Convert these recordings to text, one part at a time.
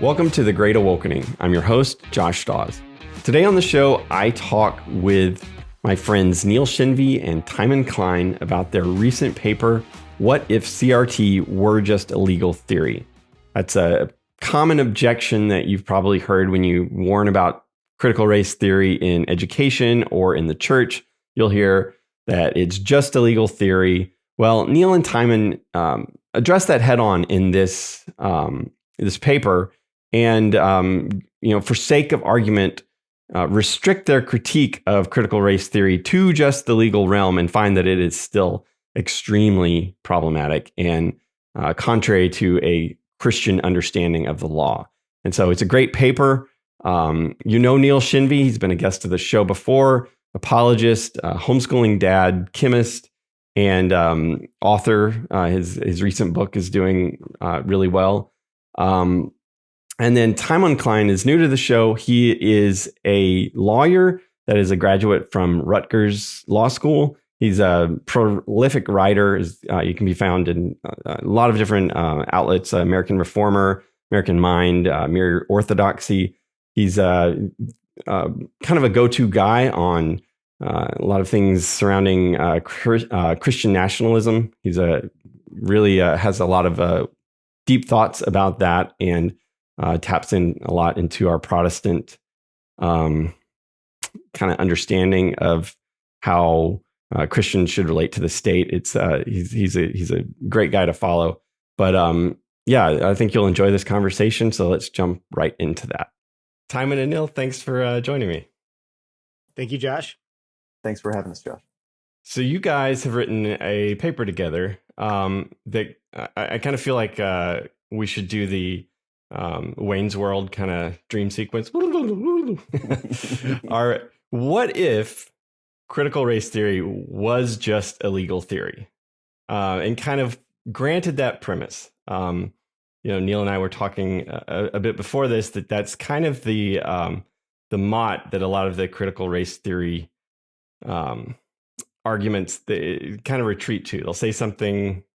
Welcome to The Great Awakening. I'm your host, Josh Daws. Today on the show, I talk with my friends Neil Shenvi and Timon Cline about their recent paper, What If CRT Were Just a Legal Theory? That's a common objection that you've probably heard when you warn about critical race theory in education or in the church. You'll hear that it's just a legal theory. Well, Neil and Timon address that head on in this paper, and for sake of argument, restrict their critique of critical race theory to just the legal realm and find that it is still extremely problematic and contrary to a Christian understanding of the law. And so it's a great paper. Neil Shenvi, he's been a guest of the show before, apologist, homeschooling dad, chemist, and author. His recent book is doing really well. And then Timon Cline is new to the show. He is a lawyer that is a graduate from Rutgers Law School. He's a prolific writer. You can be found in a lot of different outlets, American Reformer, American Mind, Mere Orthodoxy. He's kind of a go-to guy on a lot of things surrounding Christian nationalism. He's really has a lot of deep thoughts about that and taps in a lot into our Protestant kind of understanding of how Christians should relate to the state. It's he's a great guy to follow. But I think you'll enjoy this conversation. So let's jump right into that. Timon and Neil, thanks for joining me. Thank you, Josh. Thanks for having us, Josh. So you guys have written a paper together that I kind of feel like we should do the Wayne's World kind of dream sequence. What if critical race theory was just a legal theory? And kind of granted that premise. Neil and I were talking a bit before this that's kind of the mot that a lot of the critical race theory arguments they kind of retreat to. They'll say something,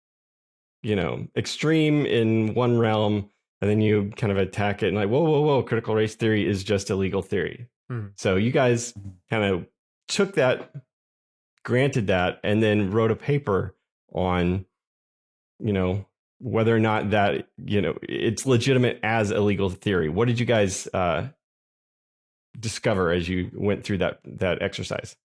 extreme in one realm, and then you kind of attack it and like, whoa, critical race theory is just a legal theory. So you guys kind of took that, granted that, and then wrote a paper on, whether or not that, it's legitimate as a legal theory. What did you guys discover as you went through that exercise?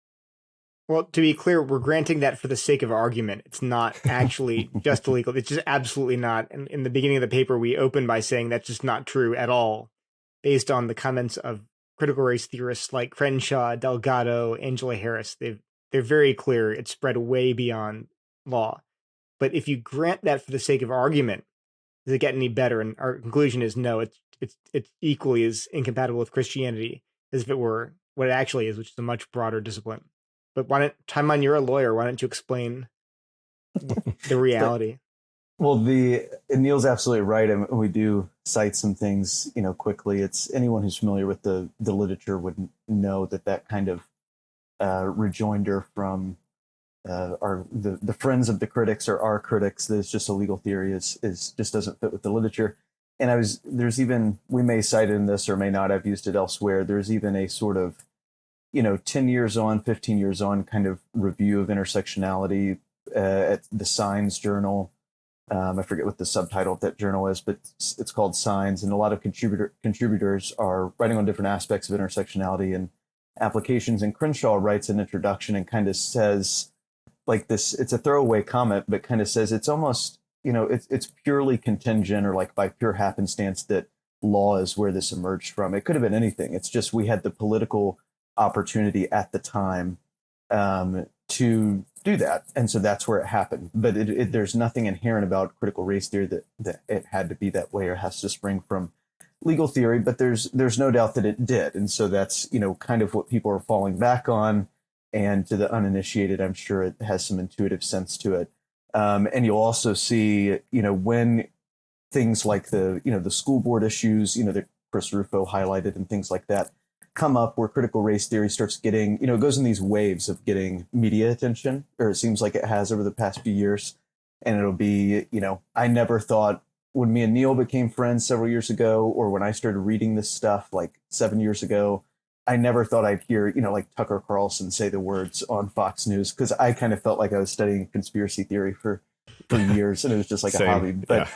Well, to be clear, we're granting that for the sake of argument. It's not actually just illegal. It's just absolutely not. And in the beginning of the paper, we open by saying that's just not true at all, based on the comments of critical race theorists like Crenshaw, Delgado, Angela Harris. They're very clear. It's spread way beyond law. But if you grant that for the sake of argument, does it get any better? And our conclusion is no. It's equally as incompatible with Christianity as if it were what it actually is, which is a much broader discipline. But Timon, you're a lawyer. Why don't you explain the reality? Well, Neil's absolutely right. And we do cite some things, quickly. It's anyone who's familiar with the literature would know that kind of rejoinder from the friends of the critics or our critics that it's just a legal theory is just doesn't fit with the literature. And we may cite it in this or may not have used it elsewhere. There's even a sort of 10 years on, 15 years on kind of review of intersectionality at the Signs Journal. I forget what the subtitle of that journal is, but it's called Signs. And a lot of contributors are writing on different aspects of intersectionality and applications. And Crenshaw writes an introduction and kind of says like this, it's a throwaway comment, but kind of says it's almost, it's purely contingent or like by pure happenstance that law is where this emerged from. It could have been anything. It's just we had the political opportunity at the time to do that, and so that's where it happened. But there's nothing inherent about critical race theory that it had to be that way or has to spring from legal theory. But there's no doubt that it did, and so that's kind of what people are falling back on. And to the uninitiated, I'm sure it has some intuitive sense to it. And you'll also see when things like the school board issues that Chris Rufo highlighted and things like that come up where critical race theory starts getting, it goes in these waves of getting media attention, or it seems like it has over the past few years. And it'll be, I never thought when me and Neil became friends several years ago, or when I started reading this stuff like 7 years ago, I never thought I'd hear, like Tucker Carlson say the words on Fox News, because I kind of felt like I was studying conspiracy theory for years, and it was just like a hobby. But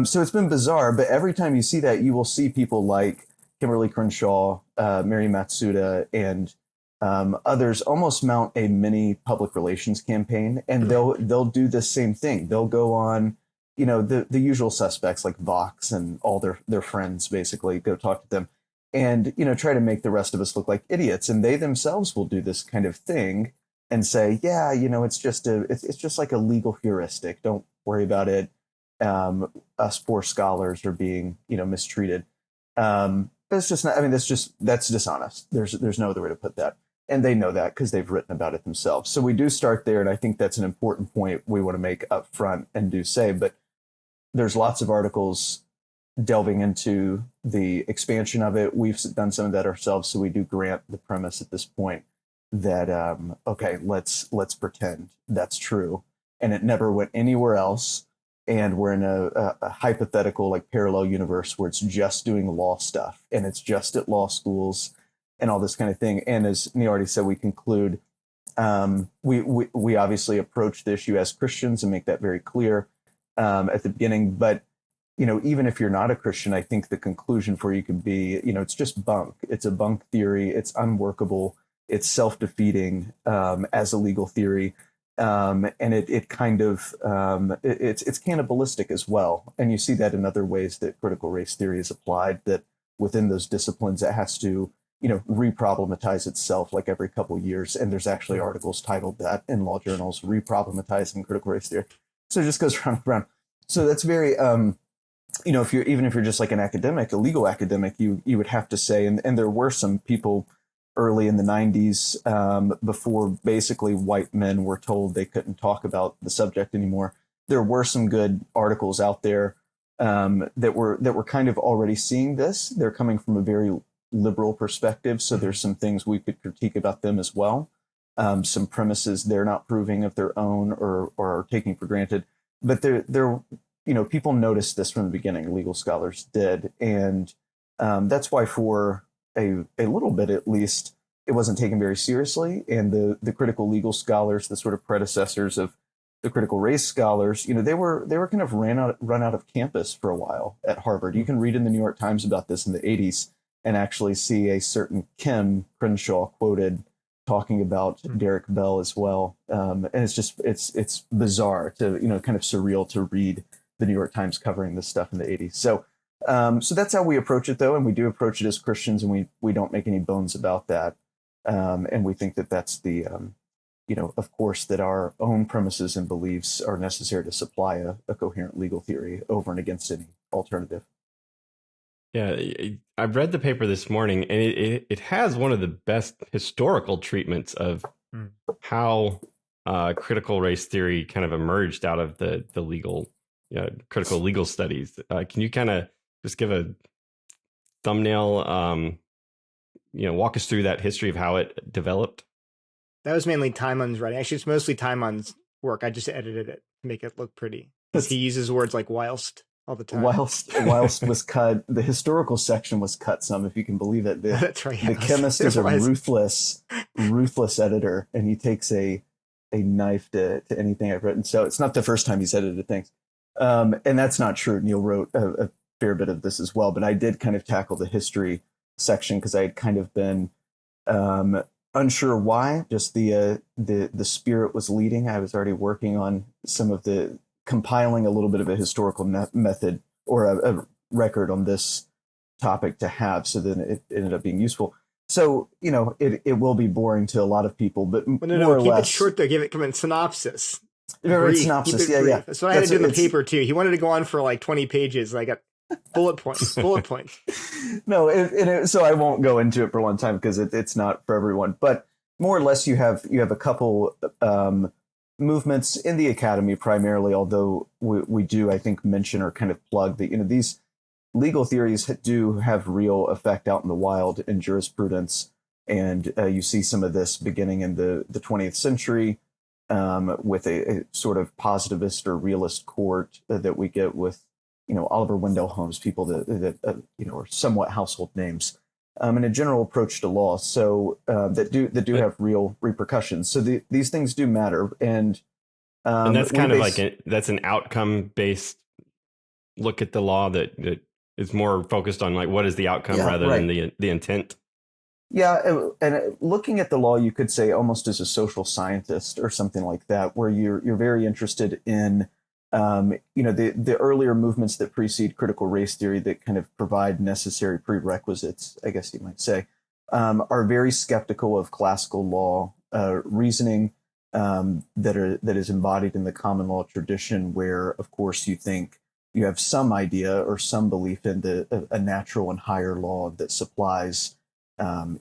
so it's been bizarre. But every time you see that, you will see people like Kimberly Crenshaw, Mary Matsuda, and others almost mount a mini public relations campaign, and they'll do the same thing. They'll go on, the usual suspects like Vox and all their friends, basically go talk to them, and try to make the rest of us look like idiots. And they themselves will do this kind of thing and say, yeah, it's just like a legal heuristic. Don't worry about it. Us poor scholars are being mistreated. But it's just not. I mean, that's dishonest. There's no other way to put that. And they know that because they've written about it themselves. So we do start there, and I think that's an important point we want to make up front and do say. But there's lots of articles delving into the expansion of it. We've done some of that ourselves, so we do grant the premise at this point that okay, let's pretend that's true, and it never went anywhere else. And we're in a hypothetical, like, parallel universe where it's just doing law stuff, and it's just at law schools and all this kind of thing. And as Neil already said, we conclude, we obviously approach the issue as Christians and make that very clear at the beginning. But, even if you're not a Christian, I think the conclusion for you could be, it's just bunk. It's a bunk theory. It's unworkable. It's self-defeating as a legal theory. And it kind of, it's cannibalistic as well. And you see that in other ways that critical race theory is applied, that within those disciplines, it has to, re-problematize itself like every couple of years. And there's actually articles titled that in law journals, Re-Problematizing Critical Race Theory. So it just goes round and round. So that's very, if you're just like an academic, a legal academic, you would have to say, and there were some people early in the 90s, before basically white men were told they couldn't talk about the subject anymore. There were some good articles out there that were kind of already seeing this. They're coming from a very liberal perspective, so there's some things we could critique about them as well. Some premises they're not proving of their own or are taking for granted. But they're people noticed this from the beginning. Legal scholars did, and that's why for a little bit at least, it wasn't taken very seriously. And the critical legal scholars, the sort of predecessors of the critical race scholars, they were kind of run out of campus for a while at Harvard. You can read in the New York Times about this in the 80s and actually see a certain Kim Crenshaw quoted talking about Derek Bell as well. And it's bizarre to, kind of surreal to read the New York Times covering this stuff in the 80s. So that's how we approach it, though. And we do approach it as Christians, and we don't make any bones about that. And we think that that's the, of course, that our own premises and beliefs are necessary to supply a coherent legal theory over and against any alternative. Yeah, I've read the paper this morning, and it has one of the best historical treatments of how critical race theory kind of emerged out of the legal, critical legal studies. Can you kind of just give a thumbnail, walk us through that history of how it developed? That was mainly Timon's writing. Actually, it's mostly Timon's work. I just edited it to make it look pretty. He uses words like whilst all the time. Whilst was cut. The historical section was cut some, if you can believe it. That's right. The chemist is a ruthless editor, and he takes a knife to anything I've written. So it's not the first time he's edited things. And that's not true. Neil wrote a fair bit of this as well, but I did kind of tackle the history section because I had kind of been unsure why. Just the spirit was leading. I was already working on some of the compiling a little bit of a historical method or a record on this topic to have, so then it ended up being useful. So, it will be boring to a lot of people, but keep it short though. Give it synopsis. Synopsis, yeah. That's what I had to do in the paper too. He wanted to go on for like 20 pages. I got bullet points. No, so I won't go into it for a long time because it's not for everyone. But more or less, you have a couple movements in the academy primarily, although we do, I think, mention or kind of plug that, these legal theories do have real effect out in the wild in jurisprudence. And you see some of this beginning in the 20th century with a sort of positivist or realist court that we get with Oliver Wendell Holmes, people that are somewhat household names, and a general approach to law. So that do have real repercussions. So these things do matter, and that's kind of like that's an outcome based look at the law that is more focused on like what is the outcome rather than the intent. Yeah, and looking at the law, you could say almost as a social scientist or something like that, where you're very interested in, the earlier movements that precede critical race theory that kind of provide necessary prerequisites, I guess you might say, are very skeptical of classical law reasoning that is embodied in the common law tradition, where, of course, you think you have some idea or some belief in a natural and higher law that supplies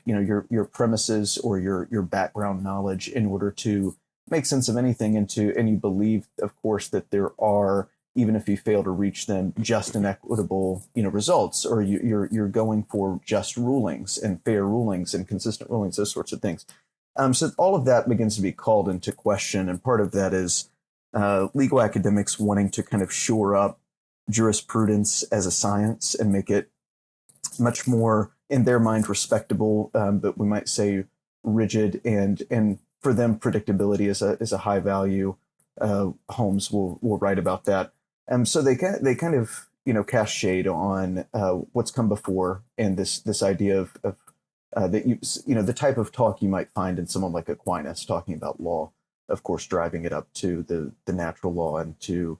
your premises or your background knowledge in order to make sense of anything, and you believe, of course, that there are, even if you fail to reach them, just and equitable results, or you're going for just rulings and fair rulings and consistent rulings, those sorts of things. So all of that begins to be called into question, and part of that is legal academics wanting to kind of shore up jurisprudence as a science and make it much more, in their mind, respectable, but we might say rigid, and for them, predictability is a high value. Holmes will write about that, so they kind of cast shade on what's come before, and this idea of that the type of talk you might find in someone like Aquinas talking about law, of course, driving it up to the natural law and to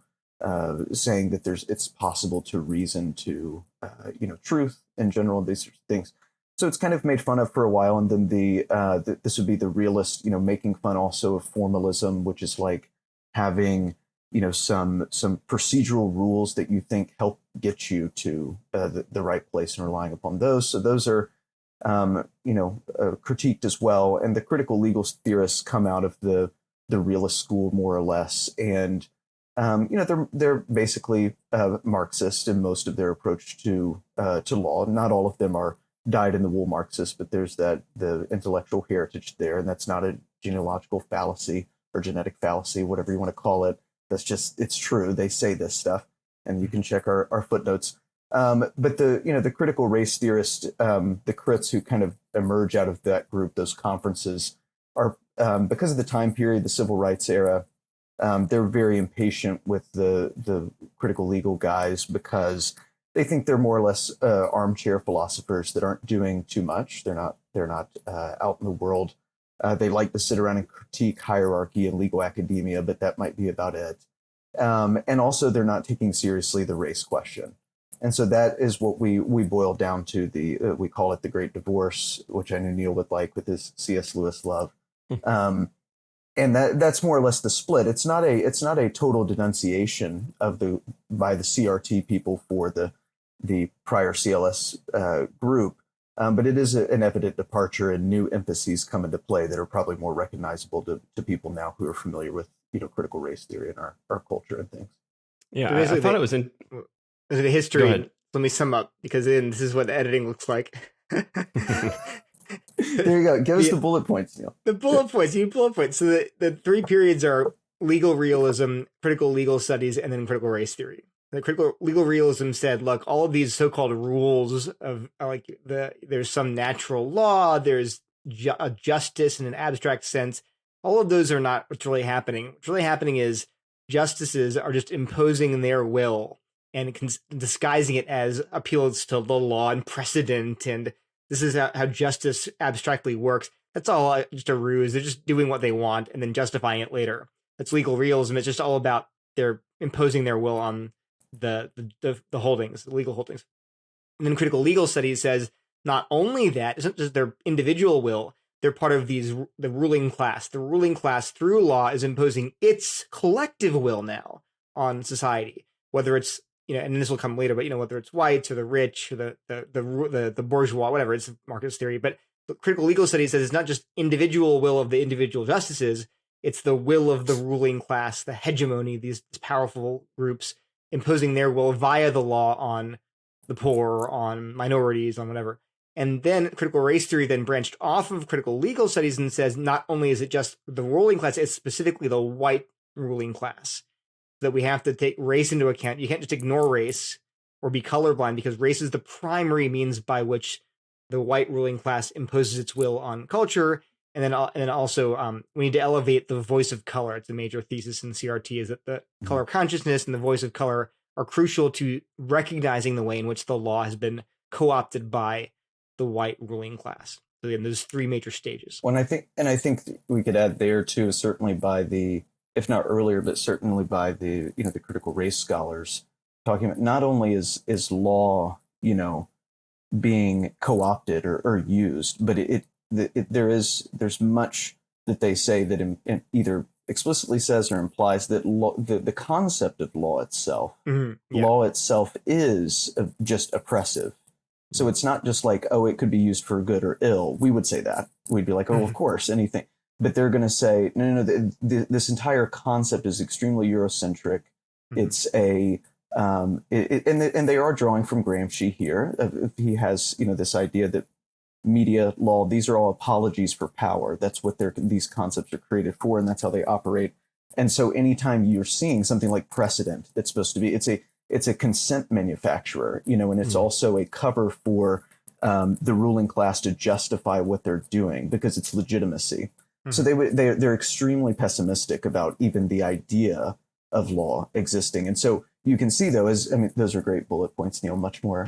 saying that it's possible to reason to truth in general, these sorts of things. So it's kind of made fun of for a while, and then this would be the realist, making fun also of formalism, which is like having some procedural rules that you think help get you to the right place and relying upon those. So those are critiqued as well, and the critical legal theorists come out of the realist school more or less, and they're basically Marxist in most of their approach to law. Not all of them are dyed-in-the-wool Marxists, but there's the intellectual heritage there, and that's not a genealogical fallacy or genetic fallacy, whatever you want to call it. That's just, it's true. They say this stuff, and you can check our footnotes. But the critical race theorists, the crits who kind of emerge out of that group, those conferences, are because of the time period, the civil rights era. They're very impatient with the critical legal guys because they think they're more or less armchair philosophers that aren't doing too much. They're not out in the world. They like to sit around and critique hierarchy and legal academia, but that might be about it. And also, they're not taking seriously the race question. And so that is what we boil down to. We call it the Great Divorce, which I knew Neil would like with his C.S. Lewis love. And that's more or less the split. It's not a total denunciation by the CRT people for the prior CLS group, but it is an evident departure, and new emphases come into play that are probably more recognizable to people now who are familiar with critical race theory in our culture and things. Yeah, I thought it was in the history. Let me sum up, because then this is what the editing looks like. There you go. Give us the bullet points, Neil. The bullet points. You need bullet points. So the three periods are legal realism, critical legal studies, and then critical race theory. The critical legal realism said, look, all of these so-called rules of there's some natural law, there's a justice in an abstract sense. All of those are not what's really happening. What's really happening is justices are just imposing their will and disguising it as appeals to the law and precedent, and this is how justice abstractly works. That's all just a ruse. They're just doing what they want and then justifying it later. That's legal realism. It's just all about they're imposing their will on the holdings, the legal holdings. And then critical legal studies says not only that, it's not just their individual will, they're part of the ruling class. The ruling class through law is imposing its collective will now on society, whether it's, and this will come later, but whether it's whites or the rich or the bourgeois, whatever, it's Marxist theory. But critical legal studies says it's not just individual will of the individual justices, it's the will of the ruling class, the hegemony, these powerful groups imposing their will via the law on the poor, on minorities, on whatever. And then critical race theory then branched off of critical legal studies and says not only is it just the ruling class, it's specifically the white ruling class. that we have to take race into account. You can't just ignore race or be colorblind, because race is the primary means by which the white ruling class imposes its will on culture. And then also we need to elevate the voice of color. It's a major thesis in CRT, is that the color of consciousness and the voice of color are crucial to recognizing the way in which the law has been co-opted by the white ruling class. So again, there's three major stages. Well, and I think we could add there too, certainly by the, if not earlier, but certainly by the, the critical race scholars talking about not only is law, being co-opted or used, but there's much that they say that it either explicitly says or implies that the concept of law itself, law itself is just oppressive. So it's not just like, oh, it could be used for good or ill. We would say that. We'd be like, oh, of course, anything. But they're going to say, no, this entire concept is extremely Eurocentric. It's a, and they are drawing from Gramsci here. He has, this idea that media law, these are all apologies for power. That's what these concepts are created for, and that's how they operate. And so anytime you're seeing something like precedent, that's supposed to be, it's a consent manufacturer, and it's also a cover for the ruling class to justify what they're doing because it's legitimacy. So they're extremely pessimistic about even the idea of law existing. And so you can see, though, those are great bullet points, Neil, much more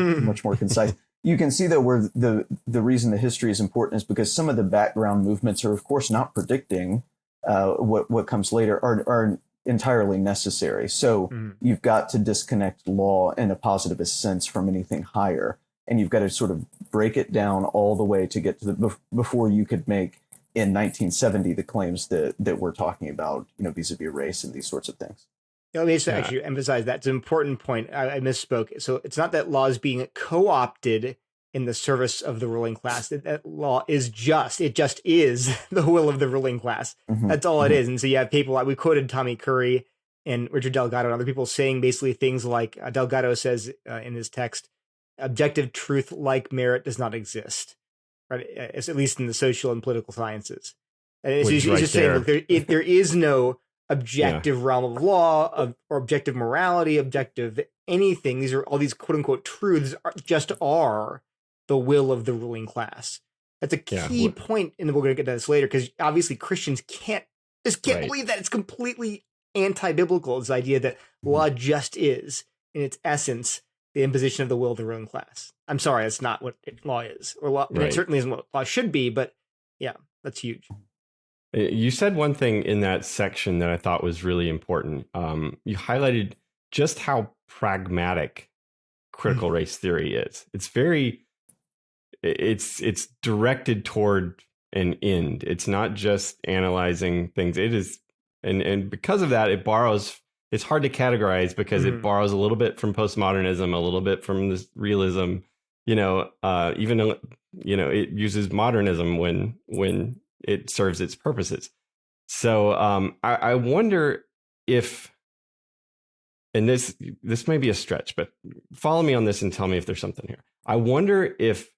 concise. You can see, though, where the reason the history is important is because some of the background movements are, of course, not predicting what comes later, are entirely necessary. So you've got to disconnect law in a positivist sense from anything higher. And you've got to sort of break it down all the way to get to before you could make in 1970 the claims that we're talking about, vis-a-vis race and these sorts of things. Let me just actually emphasize that. It's an important point. I misspoke. So it's not that law is being co-opted in the service of the ruling class. That law is just, it just is the will of the ruling class. That's all it is. And so you have people like, we quoted Tommy Curry and Richard Delgado and other people saying basically things like, Delgado says in his text, objective truth like merit does not exist, right? It's at least in the social and political sciences. And it's just saying, look, there is no objective realm of law or objective morality, objective anything. These are all these quote unquote truths are the will of the ruling class. That's a key point, and we're going to get to this later, because obviously Christians can't believe that. It's completely anti-biblical, this idea that law just is, in its essence, the imposition of the will of the ruling class. I'm sorry, that's not what law is. Or law, and it certainly isn't what law should be, but yeah, that's huge. You said one thing in that section that I thought was really important. You highlighted just how pragmatic critical race theory is. It's directed toward an end. It's not just analyzing things. It is, and because of that, it's hard to categorize because it borrows a little bit from postmodernism, a little bit from this realism, even though, it uses modernism when it serves its purposes. So I wonder if, and this may be a stretch, but follow me on this and tell me if there's something here. I wonder if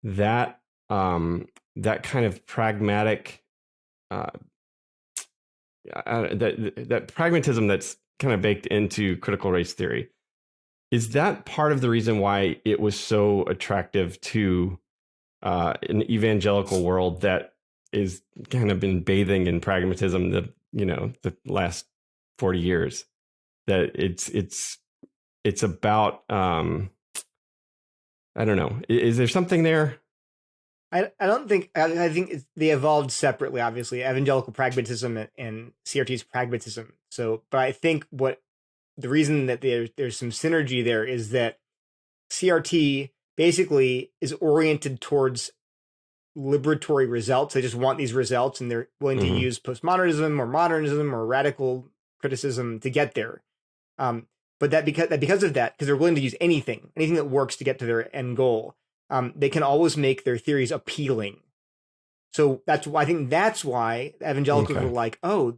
that kind of pragmatic, that pragmatism that's kind of baked into critical race theory, is that part of the reason why it was so attractive to an evangelical world that is kind of been bathing in pragmatism the last 40 years, that it's about I don't know. Is there something there? I don't think, I think they evolved separately, obviously, evangelical pragmatism and CRT's pragmatism. So, but I think the reason that there's some synergy there is that CRT basically is oriented towards liberatory results. They just want these results, and they're willing to use postmodernism or modernism or radical criticism to get there. But because of that, because they're willing to use anything that works to get to their end goal, they can always make their theories appealing. So I think that's why evangelicals were like, oh,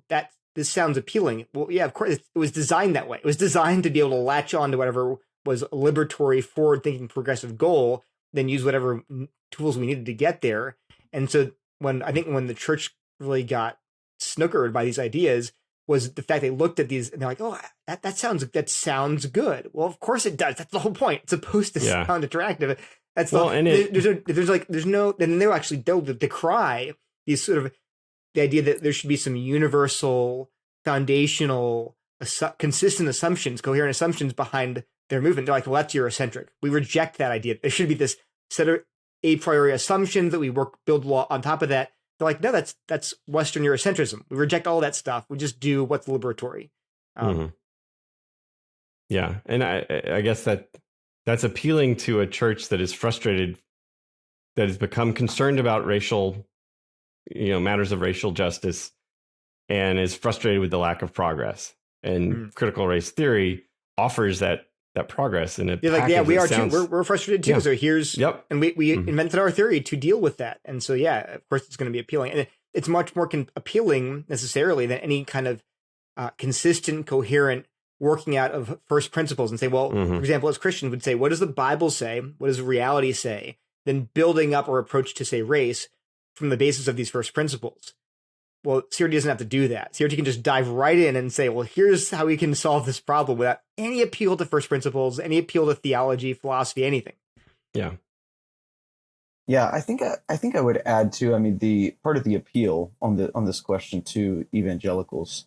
this sounds appealing. Well, yeah, of course, it was designed that way. It was designed to be able to latch on to whatever was a liberatory, forward-thinking, progressive goal, then use whatever tools we needed to get there. And so when the church really got snookered by these ideas was the fact they looked at these and they're like, oh, that sounds good. Well, of course it does. That's the whole point. It's supposed to sound attractive. That's then they'll decry these sort of the idea that there should be some universal, foundational, consistent assumptions, coherent assumptions behind their movement. They're like, well, that's Eurocentric. We reject that idea. There should be this set of a priori assumptions that we build law on top of that. They're like, no, that's Western Eurocentrism. We reject all that stuff. We just do what's liberatory. Yeah, and I guess that's appealing to a church that is frustrated, that has become concerned about racial, matters of racial justice, and is frustrated with the lack of progress. And critical race theory offers that progress in a package. Yeah, we are too. We're frustrated too. Yeah. So here's and we invented our theory to deal with that. And so of course it's going to be appealing, and it's much more appealing necessarily than any kind of consistent, coherent working out of first principles and say, well, for example, as Christians would say, what does the Bible say? What does reality say? Then building up our approach to say race from the basis of these first principles. Well, CRT doesn't have to do that. CRT can just dive right in and say, well, here's how we can solve this problem without any appeal to first principles, any appeal to theology, philosophy, anything. Yeah. Yeah, I think I would add too. I mean, the part of the appeal on this question to evangelicals,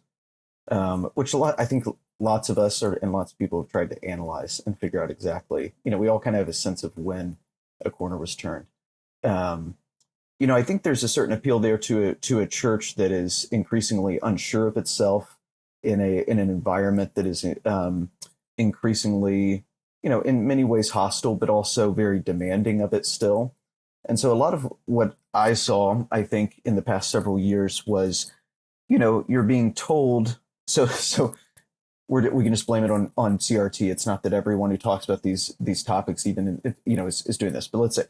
which I think lots of us and lots of people have tried to analyze and figure out exactly. We all kind of have a sense of when a corner was turned. I think there's a certain appeal there to a church that is increasingly unsure of itself in an environment that is increasingly, in many ways hostile, but also very demanding of it still. And so a lot of what I saw, I think, in the past several years was, you're being told. So we can just blame it on CRT. It's not that everyone who talks about these topics even is doing this, but let's say.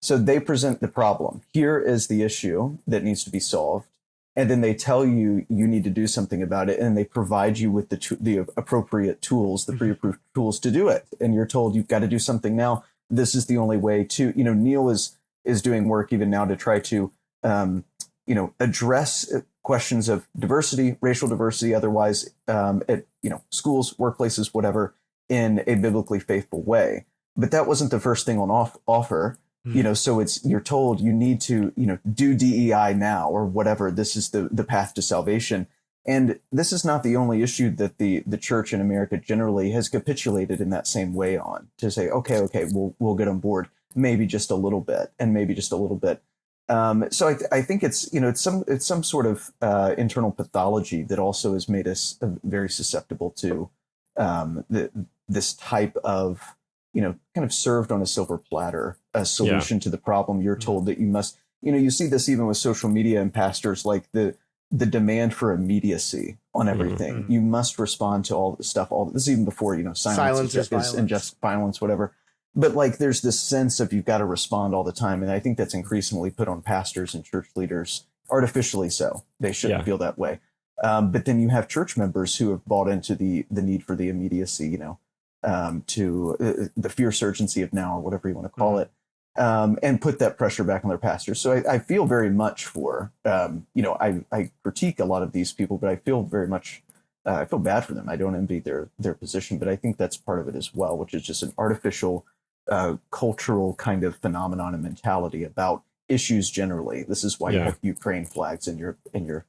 So they present the problem. Here is the issue that needs to be solved. And then they tell you need to do something about it. And they provide you with the appropriate tools, the pre-approved tools to do it. And you're told you've got to do something now. This is the only way to, Neil is doing work even now to try to, address questions of diversity, racial diversity, otherwise at, schools, workplaces, whatever, in a biblically faithful way. But that wasn't the first thing on offer. So you're told you need to, do DEI now or whatever. This is the path to salvation. And this is not the only issue that the church in America generally has capitulated in that same way on, to say, okay, we'll get on board, maybe just a little bit and maybe just a little bit. So I think it's some sort of internal pathology that also has made us very susceptible to this type of, kind of served on a silver platter, a solution to the problem. You're told that you must, you see this even with social media and pastors, like the demand for immediacy on everything. You must respond to all the stuff. This is even before, silence is and just violence, whatever. But like, there's this sense of you've got to respond all the time. And I think that's increasingly put on pastors and church leaders, artificially so. They shouldn't feel that way. But then you have church members who have bought into the need for the immediacy, to the fierce urgency of now, or whatever you want to call it, and put that pressure back on their pastors. So I feel very much for, I critique a lot of these people, but I feel very much, I feel bad for them. I don't envy their position, but I think that's part of it as well, which is just an artificial cultural kind of phenomenon and mentality about issues generally. This is why you have Ukraine flags in your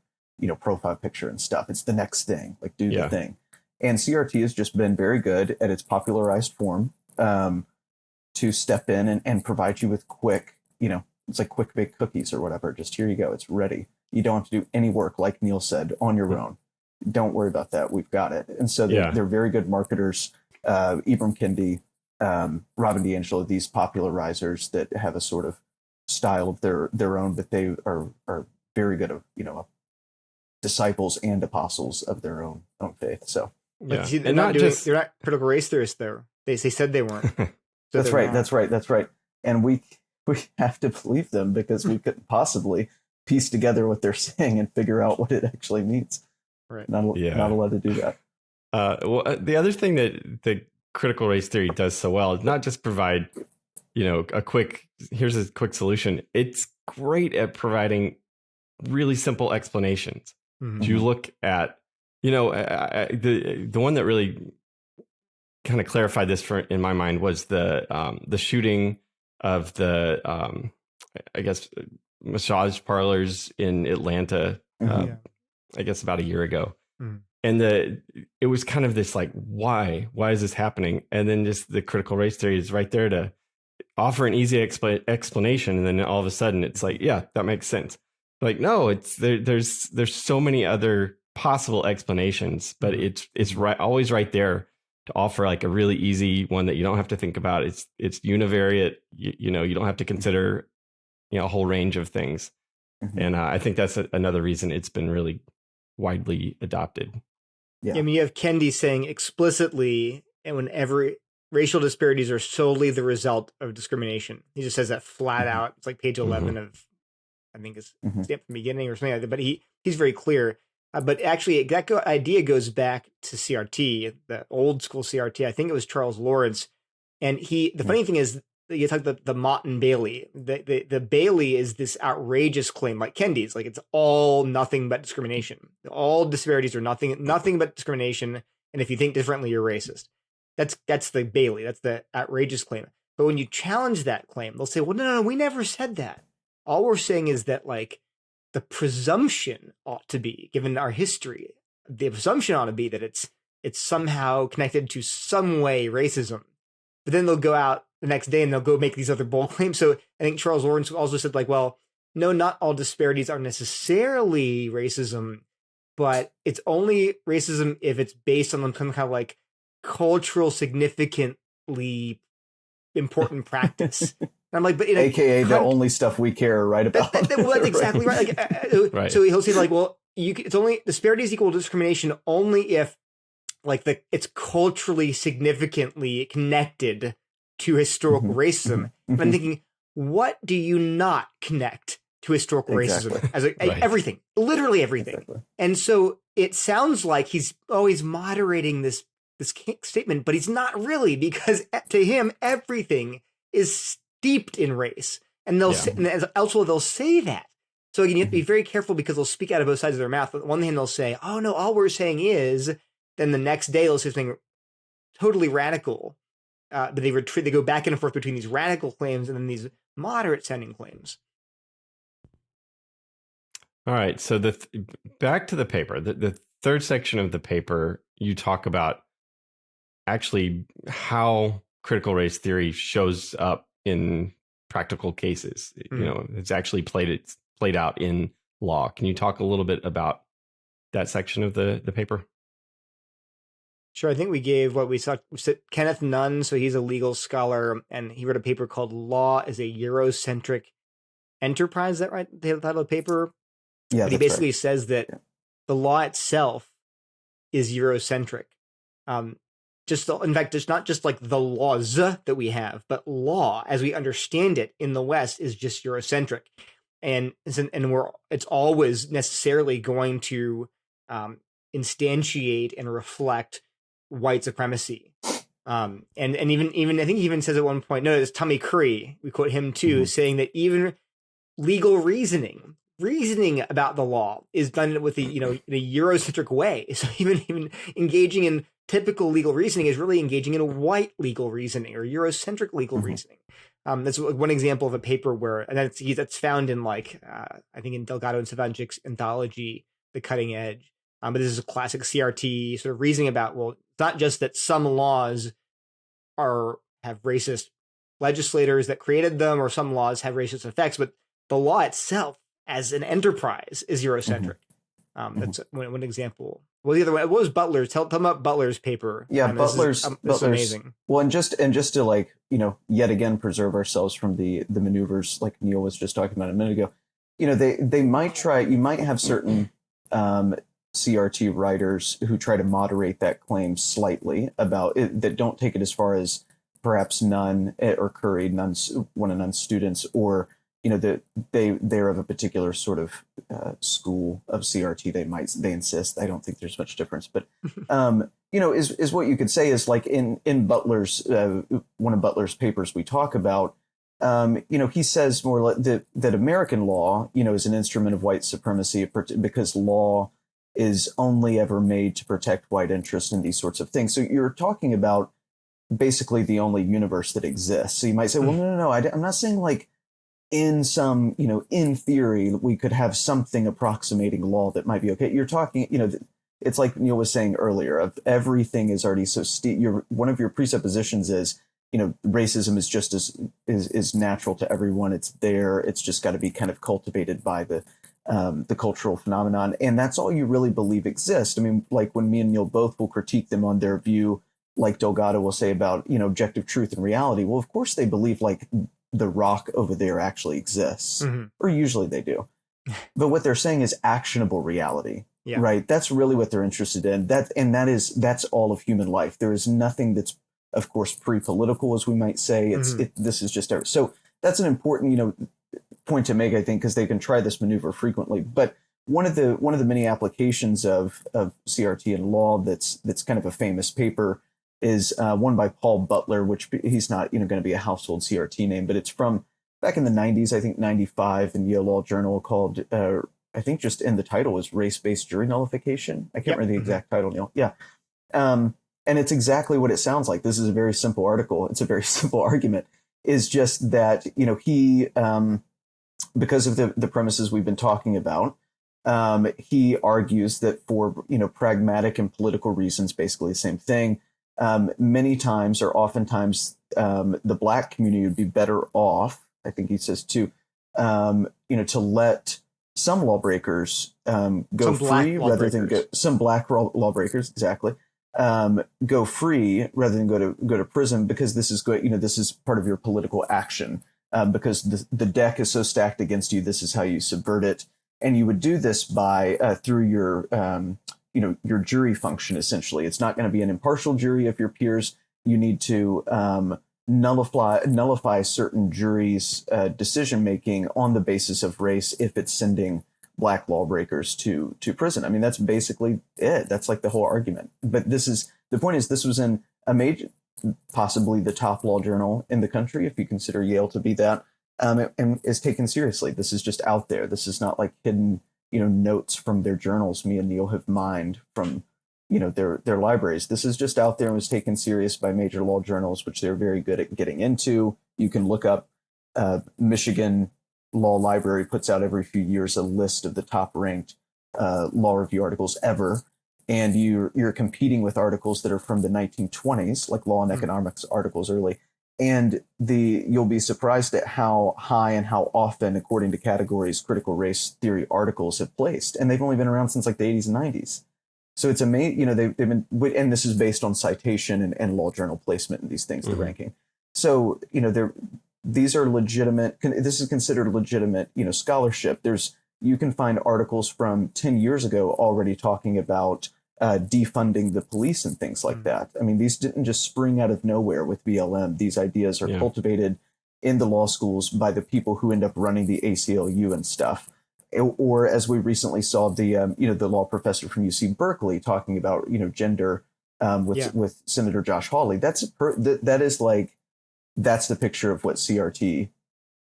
profile picture and stuff. It's the next thing, like do the thing. And CRT has just been very good at its popularized form to step in and provide you with quick, it's like quick baked cookies or whatever. Just here you go. It's ready. You don't have to do any work, like Neil said, on your own. Don't worry about that. We've got it. And so they're very good marketers. Ibram Kendi, Robin DiAngelo, these popularizers that have a sort of style of their own, but they are very good at, disciples and apostles of their own faith. So they're not critical race theorists there. They said they weren't. So that's right. And we have to believe them because we couldn't possibly piece together what they're saying and figure out what it actually means. Right. Not allowed to do that. The other thing that the critical race theory does so well is not just provide, here's a quick solution. It's great at providing really simple explanations. You look at, The one that really kind of clarified this in my mind was the shooting of the I guess massage parlors in Atlanta. I guess about a year ago. And it was kind of this like, why is this happening? And then just the critical race theory is right there to offer an easy explanation. And then all of a sudden it's like, yeah, that makes sense. Like, no, it's there's so many other possible explanations, but it's always right there to offer like a really easy one that you don't have to think about. It's univariate. You don't have to consider, a whole range of things. And I think that's another reason it's been really widely adopted. Yeah. I mean, you have Kendi saying explicitly, and whenever racial disparities are solely the result of discrimination, he just says that flat out. It's like page 11 of, I think it's from the beginning or something like that. But he's very clear. But actually, that idea goes back to CRT, the old school CRT. I think it was Charles Lawrence, and the funny thing is, you talk about the Mott and Bailey. The Bailey is this outrageous claim, like Kendi's, like it's all nothing but discrimination. All disparities are nothing but discrimination. And if you think differently, you're racist. That's the Bailey. That's the outrageous claim. But when you challenge that claim, they'll say, well, no, we never said that. All we're saying is that like the presumption ought to be, given our history, the presumption ought to be that it's somehow connected to some way racism. But then they'll go out the next day and they'll go make these other bold claims. So I think Charles Lawrence also said like, well, no, not all disparities are necessarily racism, but it's only racism if it's based on some kind of like cultural significantly important practice. And I'm like, but AKA the only stuff we care right about. Well, that's exactly right. Like, right. So he'll say like, well, it's only disparities equal discrimination only if like it's culturally significantly connected to historical racism. And I'm thinking, what do you not connect to historical racism? As everything, literally everything. Exactly. And so it sounds like he's always moderating this statement, but he's not really, because to him, everything is steeped in race. And they'll say, and elsewhere they'll say that. So again, you have to be very careful because they'll speak out of both sides of their mouth. On one hand, they'll say, oh no, all we're saying is, then the next day they'll say something totally radical. But they go back and forth between these radical claims and then these moderate sounding claims. All right. So back to the paper, the third section of the paper, you talk about actually how critical race theory shows up in practical cases. It's actually played out in law. Can you talk a little bit about that section of the paper? Sure. I think we gave what we saw. Kenneth Nunn, so he's a legal scholar, and he wrote a paper called "Law is a Eurocentric Enterprise." Is that right? The title of the paper. Yeah. But he basically says that the law itself is Eurocentric. In fact, it's not just like the laws that we have, but law as we understand it in the West is just Eurocentric, and it's always necessarily going to instantiate and reflect white supremacy. And even I think he even says at one point, no, it's Tommy Curry, we quote him too, saying that even legal reasoning about the law is done with in a Eurocentric way. So even engaging in typical legal reasoning is really engaging in a white legal reasoning or Eurocentric legal reasoning. That's one example of a paper where, and that's found in I think in Delgado and Savanchik's anthology, The Cutting Edge. But this is a classic CRT sort of reasoning about, well, it's not just that some laws have racist legislators that created them, or some laws have racist effects, but the law itself as an enterprise is Eurocentric. That's one example. Well, the other one, what was Butler's? Tell them about Butler's paper. Yeah, Butler's this is amazing. Well, and just to yet again preserve ourselves from the maneuvers like Neil was just talking about a minute ago. They might try. You might have certain CRT writers who try to moderate that claim slightly about it, that don't take it as far as perhaps Nunn or Curry, one of Nunn's students, or that they're of a particular sort of school of CRT. They insist. I don't think there's much difference, but is what you could say is like in Butler's one of Butler's papers we talk about. He says more like that American law, is an instrument of white supremacy because law is only ever made to protect white interests in these sorts of things. So you're talking about basically the only universe that exists. So you might say, well, no, I'm not saying like in some, in theory, we could have something approximating law that might be okay. You're talking, it's like Neil was saying earlier, of everything is already so steep. One of your presuppositions is, racism is just is natural to everyone. It's there. It's just got to be kind of cultivated by the cultural phenomenon. And that's all you really believe exists. I mean, like when me and Neil both will critique them on their view, like Delgado will say about, objective truth and reality. Well, of course they believe like the rock over there actually exists, or usually they do. But what they're saying is actionable reality, right? That's really what they're interested in. That's all of human life. There is nothing that's, of course, pre-political, as we might say. This is just so that's an important, point to make, I think, because they can try this maneuver frequently. But one of the many applications of CRT in law that's kind of a famous paper is one by Paul Butler, which he's not going to be a household CRT name, but it's from back in the 90s, I think 95, in Yale Law Journal, called I think just in the title is Race-Based Jury Nullification. I can't remember the exact title, Neil. Yeah. And it's exactly what it sounds like. This is a very simple article. It's a very simple argument. Is just that, he, because of the premises we've been talking about, he argues that for, pragmatic and political reasons, basically the same thing, many times or oftentimes the black community would be better off, I think he says, to let some lawbreakers go free rather than some black lawbreakers, exactly, go free rather than go to prison, because this is this is part of your political action, because the deck is so stacked against you. This is how you subvert it, and you would do this by through your your jury function. Essentially, it's not going to be an impartial jury of your peers. You need to nullify certain juries' decision making on the basis of race if it's sending black lawbreakers to prison. I mean, that's basically it. That's like the whole argument. But the point is, this was in a major, possibly the top law journal in the country, if you consider Yale to be that, and is taken seriously. This is just out there. This is not like hidden, notes from their journals. Me and Neil have mined from, their libraries. This is just out there and was taken serious by major law journals, which they're very good at getting into. You can look up Michigan Law Library puts out every few years a list of the top ranked law review articles ever. And you're competing with articles that are from the 1920s, like law and economics articles early. And you'll be surprised at how high and how often, according to categories, critical race theory articles have placed. And they've only been around since like the 80s and 90s. So it's amazing, they've been, and this is based on citation and law journal placement and these things, the ranking. So, these are legitimate, this is considered legitimate, scholarship. You can find articles from 10 years ago already talking about defunding the police and things like that. I mean, these didn't just spring out of nowhere with BLM. These ideas are cultivated in the law schools by the people who end up running the ACLU and stuff. Or as we recently saw, the law professor from UC Berkeley talking about, gender with Senator Josh Hawley. That's the picture of what CRT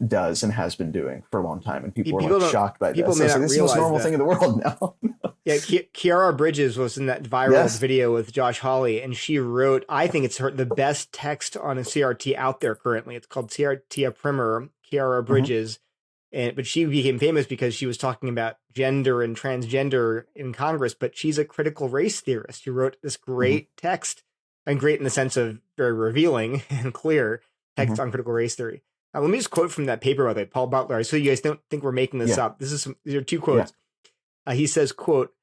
does and has been doing for a long time, and people are like shocked by this. People may not this is the most normal thing in the world now. Yeah, Kiara Bridges was in that viral video with Josh Hawley, and she wrote, I think it's the best text on a CRT out there currently. It's called CRT a Primer, Kiara Bridges. But she became famous because she was talking about gender and transgender in Congress, but she's a critical race theorist. She wrote this great text, and great in the sense of very revealing and clear text on critical race theory. Let me just quote from that paper, by the way, Paul Butler, so you guys don't think we're making this up. These are two quotes. He says, quote,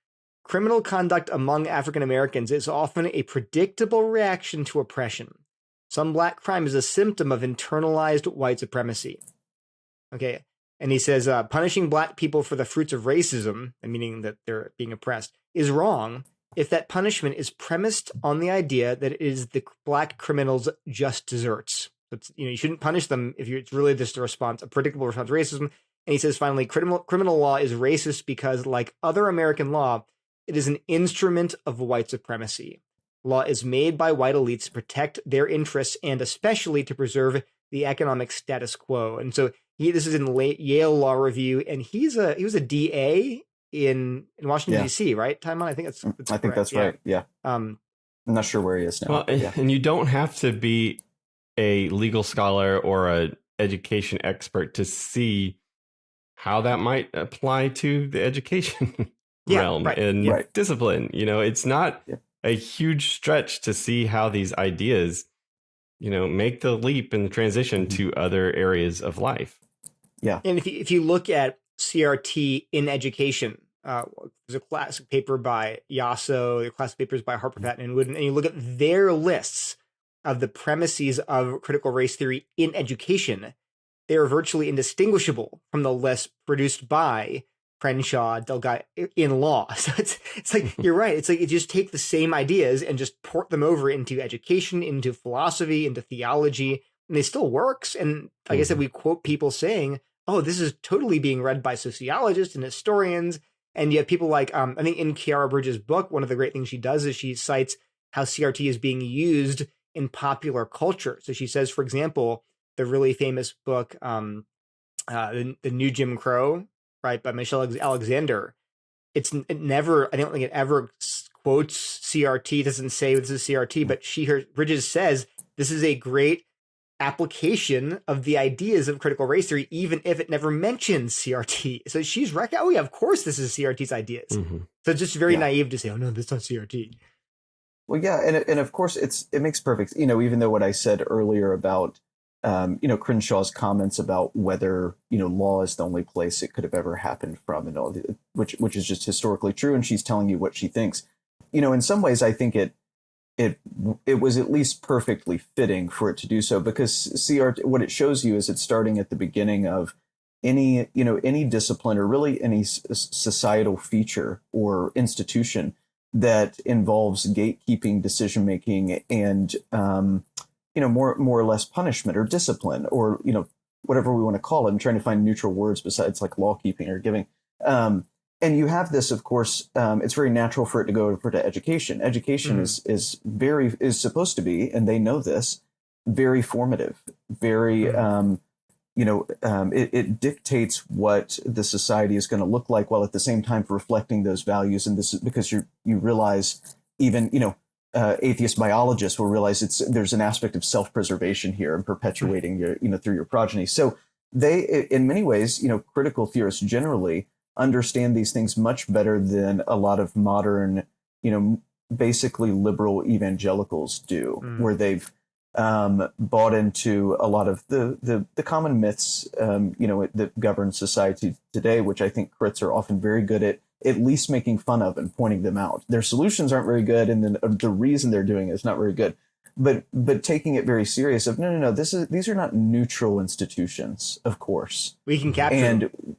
"Criminal conduct among African Americans is often a predictable reaction to oppression. Some black crime is a symptom of internalized white supremacy." Okay. And he says, punishing black people for the fruits of racism, meaning that they're being oppressed, is wrong if that punishment is premised on the idea that it is the black criminals' just deserts. It's, you shouldn't punish them if it's really just a predictable response to racism. And he says, finally, criminal law is racist because, like other American law, it is an instrument of white supremacy. Law is made by white elites to protect their interests and especially to preserve the economic status quo. And so this is in Yale Law Review, and he was a DA in Washington, Yeah. D.C., right, Timon? I think that's right. Yeah. I'm not sure where he is now. Well, and you don't have to be a legal scholar or a education expert to see how that might apply to the education realm and discipline. It's not a huge stretch to see how these ideas, make the leap and the transition to other areas of life. Yeah. And if you look at CRT in education, there's a classic paper by Yasso, the classic papers by Harper, Patton, and Wooden, and you look at their lists of the premises of critical race theory in education, they are virtually indistinguishable from the list produced by Crenshaw, Delgado in law. So it's like, you're right. It's like you just take the same ideas and just port them over into education, into philosophy, into theology, and they still works. And like I said, we quote people saying, oh, this is totally being read by sociologists and historians. And you have people like, I think in Kiara Bridges' book, one of the great things she does is she cites how CRT is being used in popular culture. So she says, for example, the really famous book, The New Jim Crow, right, by Michelle Alexander. I don't think it ever quotes CRT, doesn't say this is CRT, but Bridges says this is a great application of the ideas of critical race theory, even if it never mentions CRT. So she's oh yeah, of course this is CRT's ideas. So it's just very naive to say, oh no, this is not CRT. Well, yeah, and of course it makes perfect, even though what I said earlier about Crenshaw's comments about whether, law is the only place it could have ever happened from, and all, which is just historically true, and she's telling you what she thinks. In some ways, I think it was at least perfectly fitting for it to do so, because CRT, what it shows you is it's starting at the beginning of any discipline or really any societal feature or institution that involves gatekeeping, decision making, and more or less punishment or discipline, or whatever we want to call it. I'm trying to find neutral words besides like law keeping or giving. And you have this, of course, it's very natural for it to go over to education. Education is supposed to be, and they know this, very formative, very, it dictates what the society is going to look like, while at the same time reflecting those values. And this is because you realize even, atheist biologists will realize there's an aspect of self-preservation here and perpetuating your, through your progeny. So they, in many ways, critical theorists generally understand these things much better than a lot of modern, basically liberal evangelicals do, where they've bought into a lot of the common myths, that govern society today, which I think crits are often very good at least making fun of and pointing them out. Their solutions aren't very good, and then the reason they're doing it is not very good. But taking it very serious of no, these are not neutral institutions, of course. We can capture them.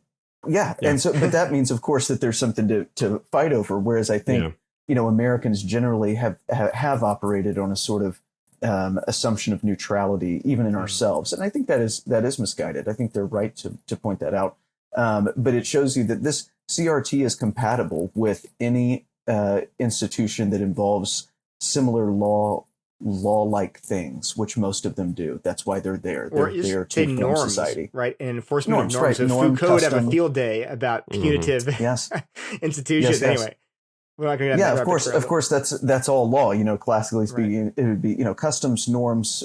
Yeah. And so, but that means, of course, that there's something to fight over. Whereas I think, Americans generally have operated on a sort of assumption of neutrality, even in ourselves. And I think that is misguided. I think they're right to point that out. But it shows you that this CRT is compatible with any institution that involves similar law-like things, which most of them do. That's why they're there. They're there to form norms, society, right? And enforcement of norms. Right. So Foucault would have a field day about punitive institutions. Anyway, we're not going to. Yeah, of course, that's all law. Classically speaking, it would be customs, norms,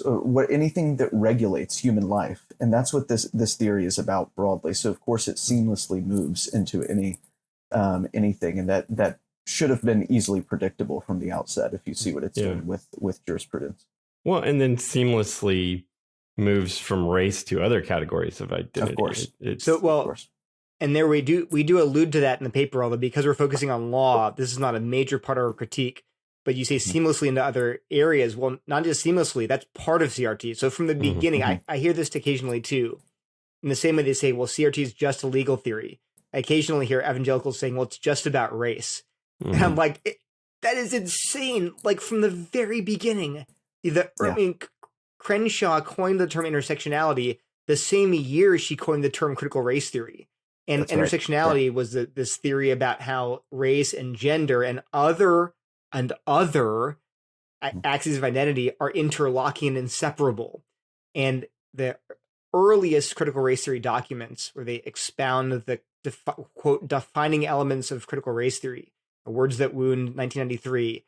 anything that regulates human life, and that's what this theory is about broadly. So of course, it seamlessly moves into anything, and that should have been easily predictable from the outset if you see what it's doing with jurisprudence. Well, and then seamlessly moves from race to other categories of identity. Of course. Of course. And there we do allude to that in the paper, although because we're focusing on law, this is not a major part of our critique. But you say seamlessly into other areas. Well, not just seamlessly, that's part of CRT. So from the beginning, I hear this occasionally too. In the same way they say, well, CRT is just a legal theory. I occasionally hear evangelicals saying, well, it's just about race. And I'm like, that is insane. Like from the very beginning, Crenshaw coined the term intersectionality the same year she coined the term critical race theory. And that's intersectionality was this theory about how race and gender and other axes of identity are interlocking and inseparable. And the earliest critical race theory documents where they expound the quote, defining elements of critical race theory, Words That Wound, 1993.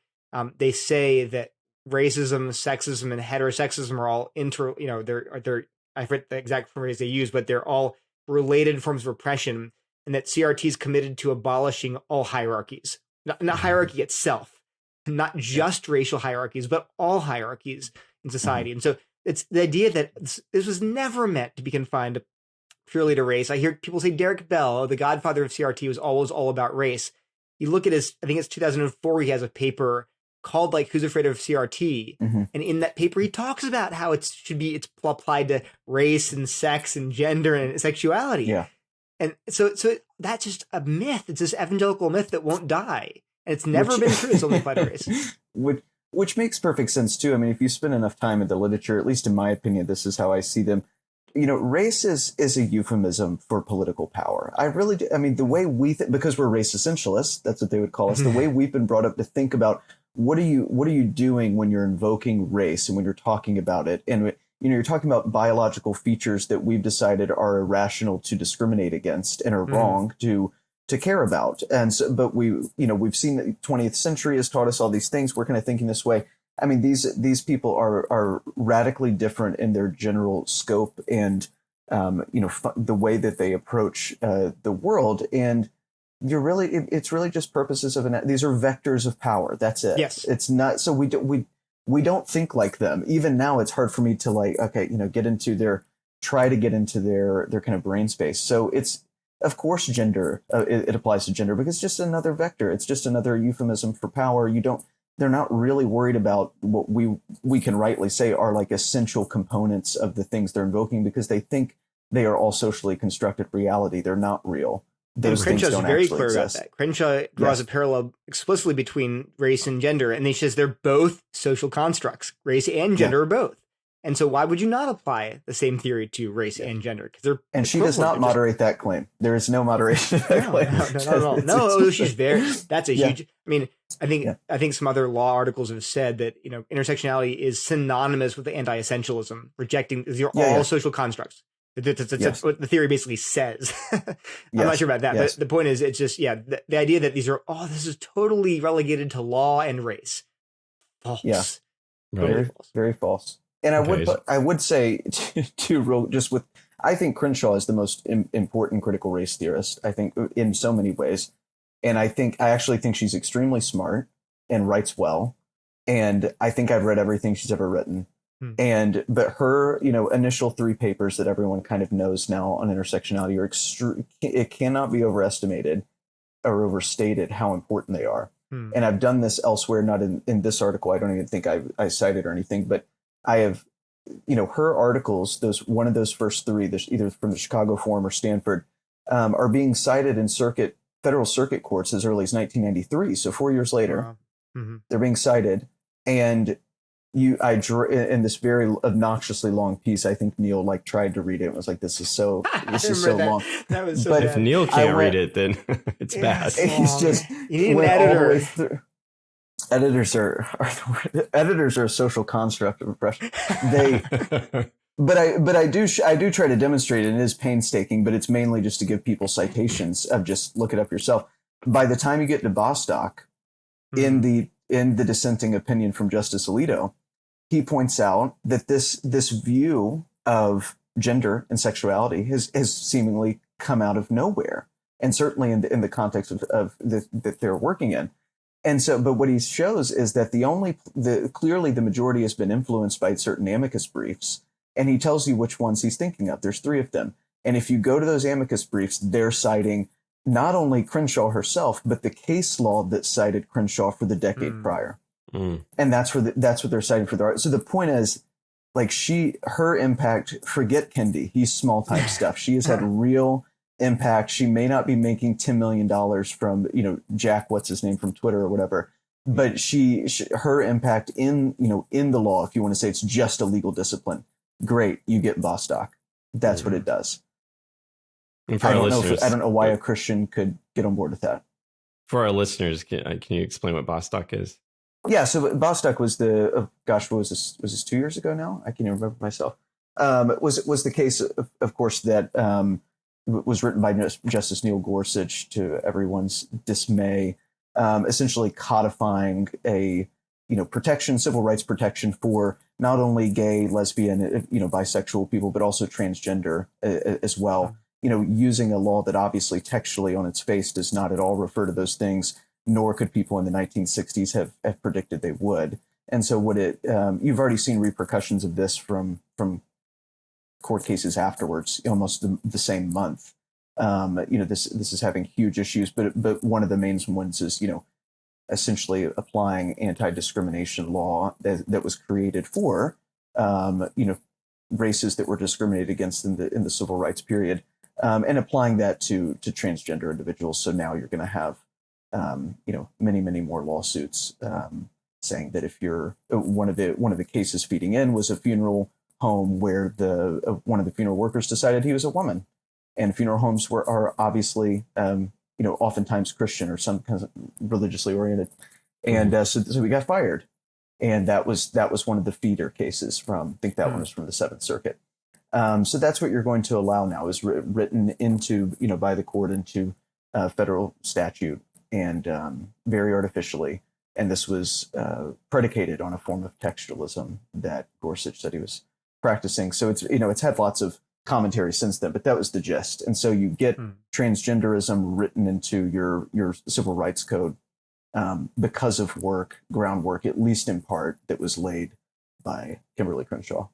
They say that racism, sexism, and heterosexism are all they're I forget the exact phrase they use, but they're all related forms of oppression, and that CRT is committed to abolishing all hierarchies, not hierarchy itself, not just racial hierarchies, but all hierarchies in society. And so it's the idea that this was never meant to be confined purely to race. I hear people say Derek Bell, the godfather of CRT, was always all about race. You look at his, I think it's 2004, he has a paper called like Who's Afraid of CRT, and in that paper he talks about how it's applied to race and sex and gender and sexuality. And so that's just a myth. It's this evangelical myth that won't die, and it's never been true. It's only applied to race. Which makes perfect sense too. I mean, if you spend enough time in the literature, at least in my opinion, this is how I see them. Race is a euphemism for political power. I really do. I mean, the way because we're race essentialists, that's what they would call us. The way we've been brought up to think about what are you doing when you're invoking race and when you're talking about it, and you're talking about biological features that we've decided are irrational to discriminate against and are wrong to care about. And so, but we've seen the 20th century has taught us all these things. We're kind of thinking this way. I mean, these people are radically different in their general scope and, the way that they approach the world. And it's really just purposes of these are vectors of power. That's it. Yes. It's not. So we don't think like them. Even now, it's hard for me to try to get into their kind of brain space. So it's, of course, gender, it applies to gender because it's just another vector. It's just another euphemism for power. They're not really worried about what we can rightly say are like essential components of the things they're invoking because they think they are all socially constructed reality. They're not real. Those things Crenshaw's don't very actually clear exist. about that. Crenshaw draws a parallel explicitly between race and gender, and he says they're both social constructs. Race and gender are both. And so why would you not apply the same theory to race and gender? Because and she does not moderate that claim. There is no moderation of that claim. No, not at all. No, she's that's a huge, I mean, I think some other law articles have said that, intersectionality is synonymous with anti-essentialism, rejecting these are all social constructs. That's what the theory basically says. I'm not sure about that, but the point is, it's just, the idea that these are, this is totally relegated to law and race. False. Yeah. Totally false. Very false. And I would say I think Crenshaw is the most important critical race theorist, I think, in so many ways. And I actually think she's extremely smart and writes well. And I think I've read everything she's ever written. But her, initial 3 papers that everyone kind of knows now on intersectionality are it cannot be overestimated or overstated how important they are. And I've done this elsewhere, not in this article. I don't even think I cited or anything, but I have, her articles, one of those first 3, either from the Chicago Forum or Stanford, are being cited in federal circuit courts as early as 1993. So 4 years later, they're being cited. And I drew in this very obnoxiously long piece. I think Neil tried to read it and was like, this is so long. That was so but bad. if Neil can't read it, then it's bad. He's just, you need an editor. Editors are a social construct of oppression. But I do try to demonstrate it. It is painstaking, but it's mainly just to give people citations of just look it up yourself. By the time you get to Bostock, in the dissenting opinion from Justice Alito, he points out that this view of gender and sexuality has seemingly come out of nowhere, and certainly in the context of that they're working in. And so, but what he shows is that clearly the majority has been influenced by certain amicus briefs, and he tells you which ones he's thinking of. There's 3 of them. And if you go to those amicus briefs, they're citing not only Crenshaw herself, but the case law that cited Crenshaw for the decade prior. And that's what they're citing for the art. So the point is, her impact, forget Kendi, he's small time stuff. She has had real impact. She may not be making $10 million from, Jack, what's his name, from Twitter or whatever, but her impact in the law, if you want to say it's just a legal discipline, great, you get Bostock. That's what it does. And for I our don't listeners, I don't know why a Christian could get on board with that. For our listeners, can you explain what Bostock is? Yeah, so Bostock was what was this? Was this 2 years ago now? I can't even remember myself. It was the case, of course, that was written by Justice Neil Gorsuch to everyone's dismay, essentially codifying a protection, civil rights protection for not only gay, lesbian, bisexual people, but also transgender as well. Using a law that obviously textually on its face does not at all refer to those things, nor could people in the 1960s have predicted they would. And so you've already seen repercussions of this from court cases afterwards, almost the same month. This is having huge issues, but one of the main ones is, essentially applying anti-discrimination law that was created for, races that were discriminated against in the civil rights period, and applying that to transgender individuals. So now you're going to have, many, many more lawsuits saying that if you're one of the cases feeding in was a funeral home where one of the funeral workers decided he was a woman, and funeral homes are obviously oftentimes Christian or some kind of religiously oriented, and so we got fired, and that was one of the feeder cases from, I think that one was from the Seventh Circuit. So that's what you're going to allow now, is written into by the court into federal statute, and very artificially. And this was predicated on a form of textualism that Gorsuch said he was practicing. So it's had lots of commentary since then, but that was the gist. And so you get transgenderism written into your civil rights code because of groundwork, at least in part, that was laid by Kimberly Crenshaw.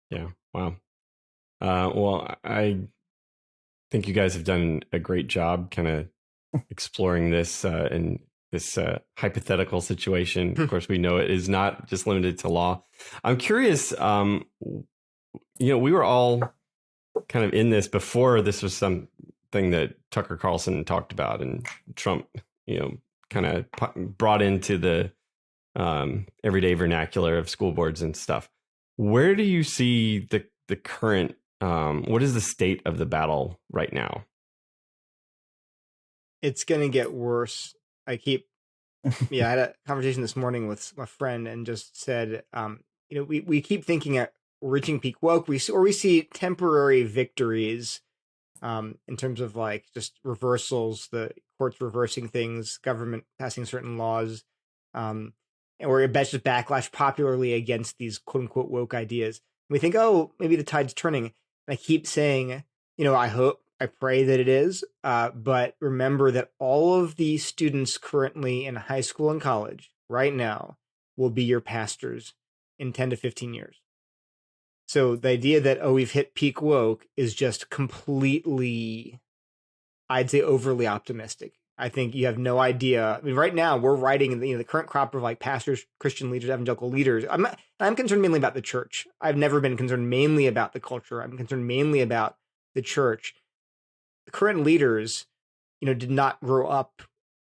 Yeah. Wow. Well, I think you guys have done a great job kind of exploring this in this hypothetical situation. Of course, we know it is not just limited to law. I'm curious, we were all kind of in this before this was something that Tucker Carlson talked about and Trump, kind of brought into the everyday vernacular of school boards and stuff. Where do you see the current, what is the state of the battle right now? It's going to get worse. I had a conversation this morning with my friend and just said, we keep thinking we're reaching peak woke. We see temporary victories in terms of like just reversals, the courts reversing things, government passing certain laws, or it's just backlash popularly against these quote unquote woke ideas. And we think, oh, maybe the tide's turning. And I keep saying, I pray that it is, but remember that all of the students currently in high school and college right now will be your pastors in 10 to 15 years. So the idea that, we've hit peak woke is just completely, I'd say, overly optimistic. I think you have no idea. I mean, right now we're writing the current crop of like pastors, Christian leaders, evangelical leaders. I'm concerned mainly about the church. I've never been concerned mainly about the culture. I'm concerned mainly about the church. The current leaders, did not grow up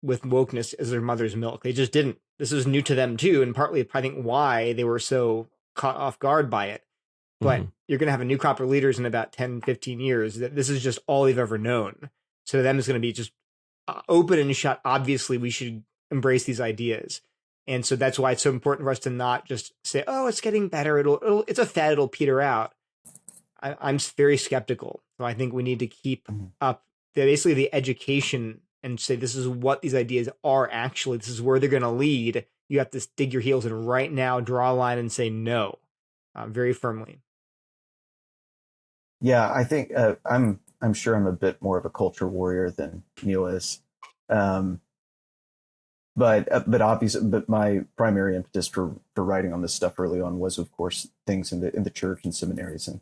with wokeness as their mother's milk. They just didn't. This was new to them too, and partly I think why they were so caught off guard by it. But you're going to have a new crop of leaders in about 10, 15 years. That this is just all they've ever known. So to them, it's going to be just open and shut. Obviously, we should embrace these ideas. And so that's why it's so important for us to not just say, oh, it's getting better. It's a fad. It'll peter out. I'm very skeptical. So I think we need to keep up basically the education and say, this is what these ideas are actually. This is where they're going to lead. You have to dig your heels in right now, draw a line and say no, very firmly. Yeah, I think I'm sure I'm a bit more of a culture warrior than Neil is. But obviously, my primary impetus for writing on this stuff early on was, of course, things in the church and seminaries and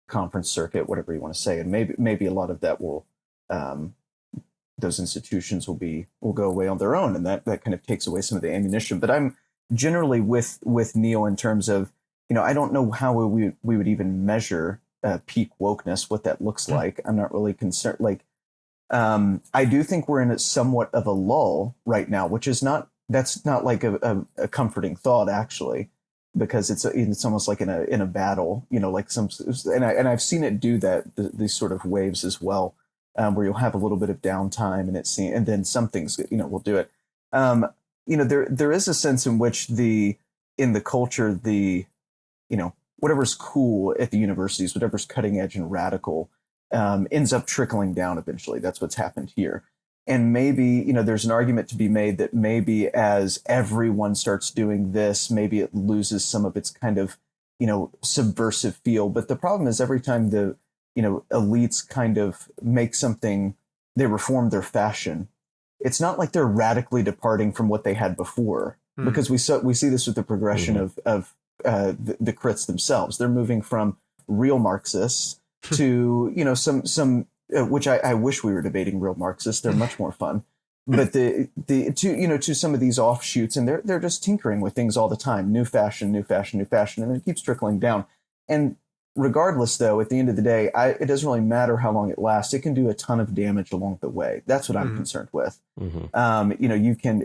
conference circuit, whatever you want to say, and maybe a lot of that will, those institutions will go away on their own, and that kind of takes away some of the ammunition. But I'm generally with Neil in terms of, I don't know how we would even measure peak wokeness, what that looks like. I'm not really concerned. I do think we're in a somewhat of a lull right now, which is that's not like a comforting thought, actually, because it's almost like in a battle, like and I've seen it do that, these sort of waves as well, where you'll have a little bit of downtime and then some things, will do it. There is a sense in which in the culture, whatever's cool at the universities, whatever's cutting edge and radical, ends up trickling down eventually. That's what's happened here. And maybe, there's an argument to be made that maybe as everyone starts doing this, maybe it loses some of its kind of, subversive feel. But the problem is every time the, elites kind of make something, they reform their fashion. It's not like they're radically departing from what they had before, because we see this with the progression of the crits themselves. They're moving from real Marxists to, some which I wish we were debating real Marxists. They're much more fun. But to some of these offshoots, and they're just tinkering with things all the time. New fashion, and it keeps trickling down. And regardless, though, at the end of the day, it doesn't really matter how long it lasts. It can do a ton of damage along the way. That's what I'm concerned with. You can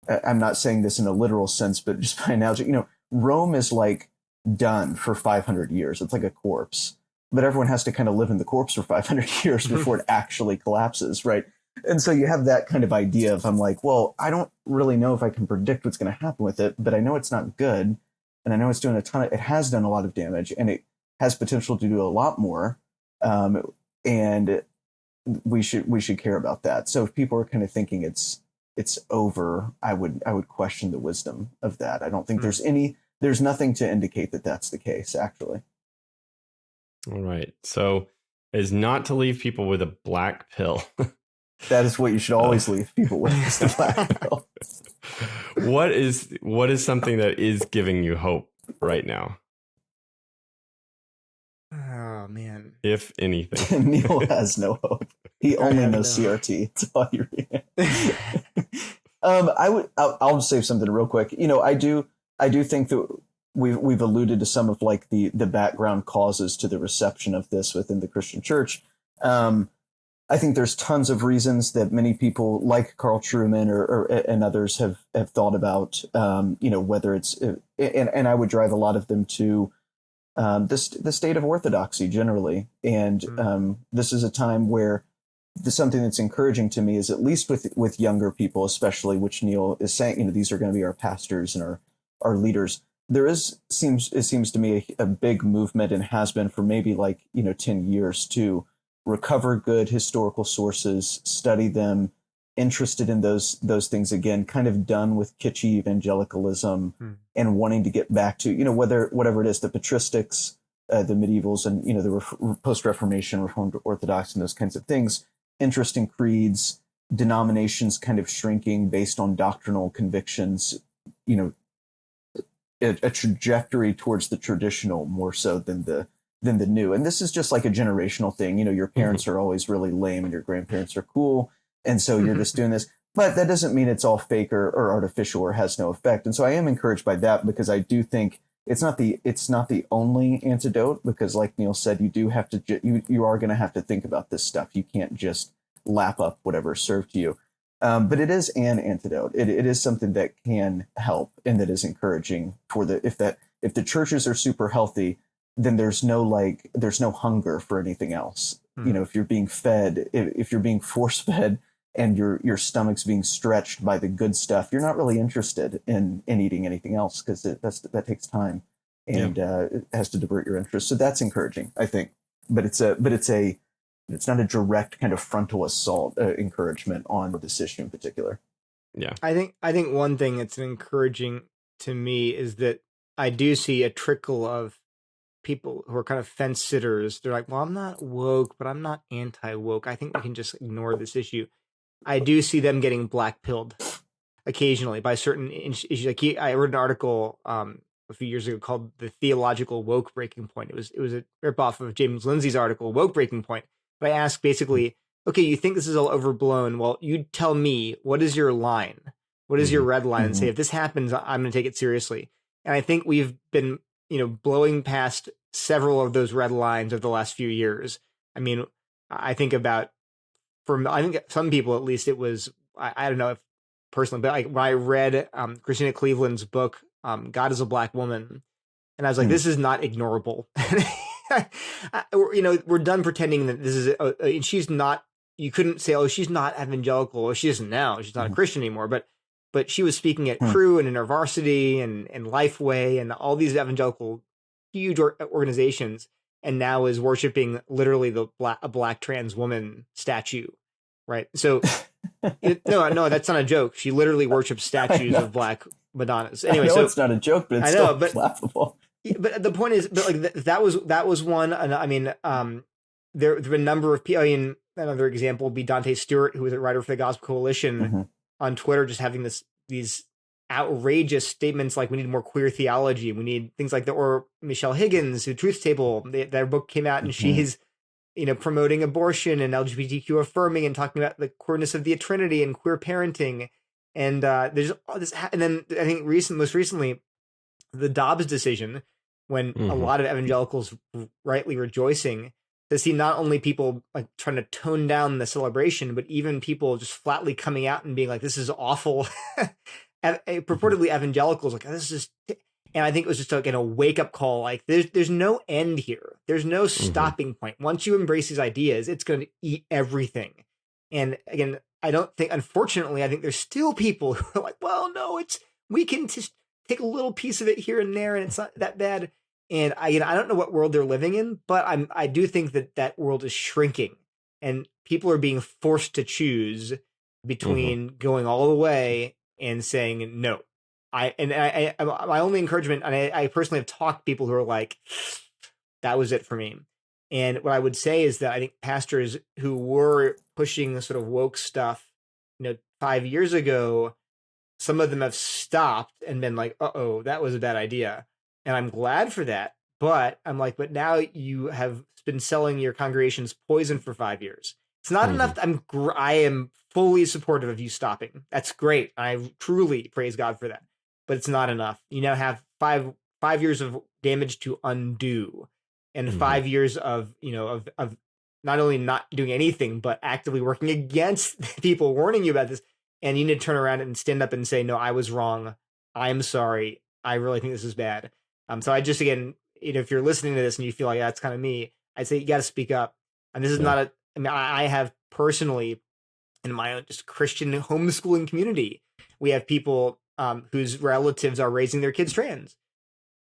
I'm not saying this in a literal sense, but just by analogy, Rome is like done for 500 years. It's like a corpse, but everyone has to kind of live in the corpse for 500 years before it actually collapses, right? And so you have that kind of idea of, I'm like, well, I don't really know if I can predict what's going to happen with it, but I know it's not good. And I know it's doing it has done a lot of damage, and it has potential to do a lot more. And we should care about that. So if people are kind of thinking it's over, I would question the wisdom of that. I don't think there's nothing to indicate that that's the case, actually. All right. So is not to leave people with a black pill. That is what you should always leave people with, is the black pill. What is something that is giving you hope right now? Oh man! If anything, Neil has no hope. He only knows CRT. That's all you read. I'll save something real quick. I do think that we've alluded to some of like the background causes to the reception of this within the Christian church. I think there's tons of reasons that many people like Carl Trueman and others have thought about, whether it's, and I would drive a lot of them to the state of orthodoxy generally. And this is a time where something that's encouraging to me is, at least with younger people, especially, which Neil is saying, these are going to be our pastors and our leaders. It seems to me a big movement, and has been for maybe 10 years, to recover good historical sources, study them, interested in those things again, kind of done with kitschy evangelicalism and wanting to get back to, whatever it is, the patristics, the medievals, and, the post-Reformation, Reformed Orthodox, and those kinds of things, interest in creeds, denominations kind of shrinking based on doctrinal convictions, a trajectory towards the traditional more so than the new. And this is just like a generational thing. Your parents are always really lame and your grandparents are cool. And so you're just doing this. But that doesn't mean it's all fake or artificial or has no effect. And so I am encouraged by that, because I do think it's not the only antidote, because like Neil said, you do have to, you are going to have to think about this stuff. You can't just lap up whatever is served to you. But it is an antidote. It is something that can help, and that is encouraging if the churches are super healthy, then there's no hunger for anything else. If you're being fed, if you're being force fed, and your stomach's being stretched by the good stuff, you're not really interested in eating anything else, because that takes time, and it has to divert your interest. So that's encouraging, I think. But it's not a direct kind of frontal assault encouragement on this issue in particular. Yeah, I think one thing that's encouraging to me is that I do see a trickle of people who are kind of fence sitters. They're like, well, I'm not woke, but I'm not anti-woke. I think we can just ignore this issue. I do see them getting black pilled occasionally by certain issues. Like I read an article a few years ago called "The Theological Woke Breaking Point." It was a ripoff of James Lindsay's article "Woke Breaking Point." But I asked basically, okay, you think this is all overblown? Well, you tell me, what is your line? What is your red line? And say, if this happens, I'm going to take it seriously. And I think we've been, blowing past several of those red lines over the last few years. I mean, I think some people, at least, it was, I don't know if personally, but when I read Christina Cleveland's book, God is a Black Woman, and I was like, this is not ignorable. We're done pretending that this is, she's not, you couldn't say, oh, she's not evangelical, or she isn't now, she's not a Christian anymore, but she was speaking at Crew and InterVarsity and Lifeway and all these evangelical huge organizations. and now is worshiping literally a black trans woman statue, right? So no, that's not a joke. She literally worships statues of black Madonnas. Anyway, no, so it's not a joke, but it's still laughable. But the point is, but like that was one. And I mean, there have been a number of people. I mean, another example would be Dante Stewart, who was a writer for the Gospel Coalition, on Twitter, just having these outrageous statements like we need more queer theology, we need things like or Michelle Higgins, who Truth Table, their book came out, and she's promoting abortion and LGBTQ affirming and talking about the queerness of the Trinity and queer parenting. And there's all this, and then I think most recently, the Daws decision, when a lot of evangelicals rightly rejoicing to see not only people like trying to tone down the celebration, but even people just flatly coming out and being like, "This is awful." Purportedly evangelicals like, "This is," and I think it was just like a wake up call. Like, there's no end here. There's no stopping point. Once you embrace these ideas, it's going to eat everything. And again, unfortunately, I think there's still people who are like, "Well, no, we can just take a little piece of it here and there, and it's not that bad." And I don't know what world they're living in, but I do think that world is shrinking, and people are being forced to choose between going all the way and saying no. My only encouragement, and I personally have talked to people who are like, that was it for me. And what I would say is that I think pastors who were pushing the sort of woke stuff, 5 years ago, some of them have stopped and been like, "Uh-oh, that was a bad idea." And I'm glad for that. But I'm like, but now you have been selling your congregations poison for 5 years. It's not enough. I am fully supportive of you stopping. That's great. I truly praise God for that. But it's not enough. You now have five years of damage to undo, and 5 years of not only not doing anything, but actively working against people warning you about this. And you need to turn around and stand up and say, "No, I was wrong. I'm sorry. I really think this is bad." So I just, again, if you're listening to this and you feel like that's kind of me, I'd say you got to speak up. And this is not I have personally, in my own just Christian homeschooling community, we have people whose relatives are raising their kids trans.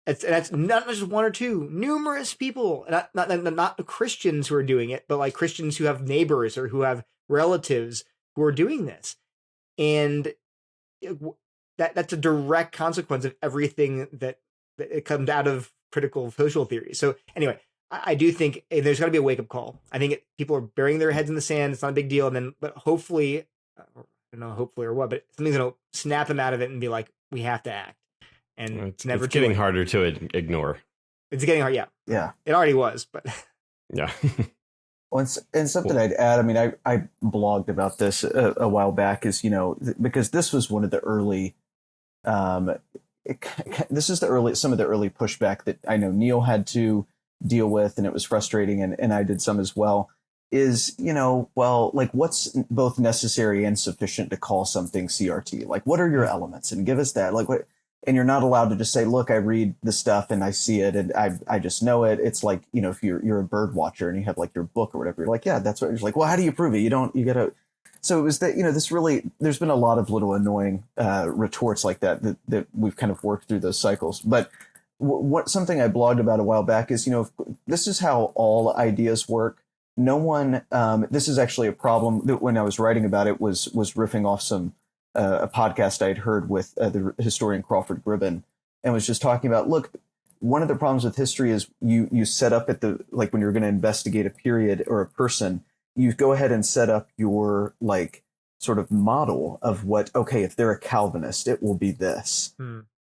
That's not just one or two, numerous people, not Christians who are doing it, but like Christians who have neighbors or who have relatives who are doing this. And that's a direct consequence of everything that it comes out of critical social theory. So anyway, I do think there's got to be a wake up call. I think people are burying their heads in the sand. It's not a big deal. But hopefully, I don't know, hopefully or what, but something's going to snap them out of it and be like, we have to act. And it's getting harder to ignore. It's getting hard. Yeah. Yeah. It already was, but yeah. Well, and something I'd add, I mean, I blogged about this a while back, is, because this was one of the early, this is some of the early pushback that I know Neil had to deal with, and it was frustrating, and I did some as well, is, like, what's both necessary and sufficient to call something CRT? Like, what are your elements? And give us that. Like, what? And you're not allowed to just say, "Look, I read the stuff and I see it and I just know it." It's like, if you're a bird watcher and you have like your book or whatever, you're like, "Yeah, that's what." You're like, "Well, how do you prove it? You gotta." So it was that, this really, there's been a lot of little annoying retorts like that we've kind of worked through those cycles. But something I blogged about a while back is, this is how all ideas work. No one, this is actually a problem that when I was writing about it was riffing off a podcast I'd heard with the historian Crawford Gribben, and was just talking about, look, one of the problems with history is you set up like when you're going to investigate a period or a person, you go ahead and set up your like sort of model of okay, if they're a Calvinist, it will be this.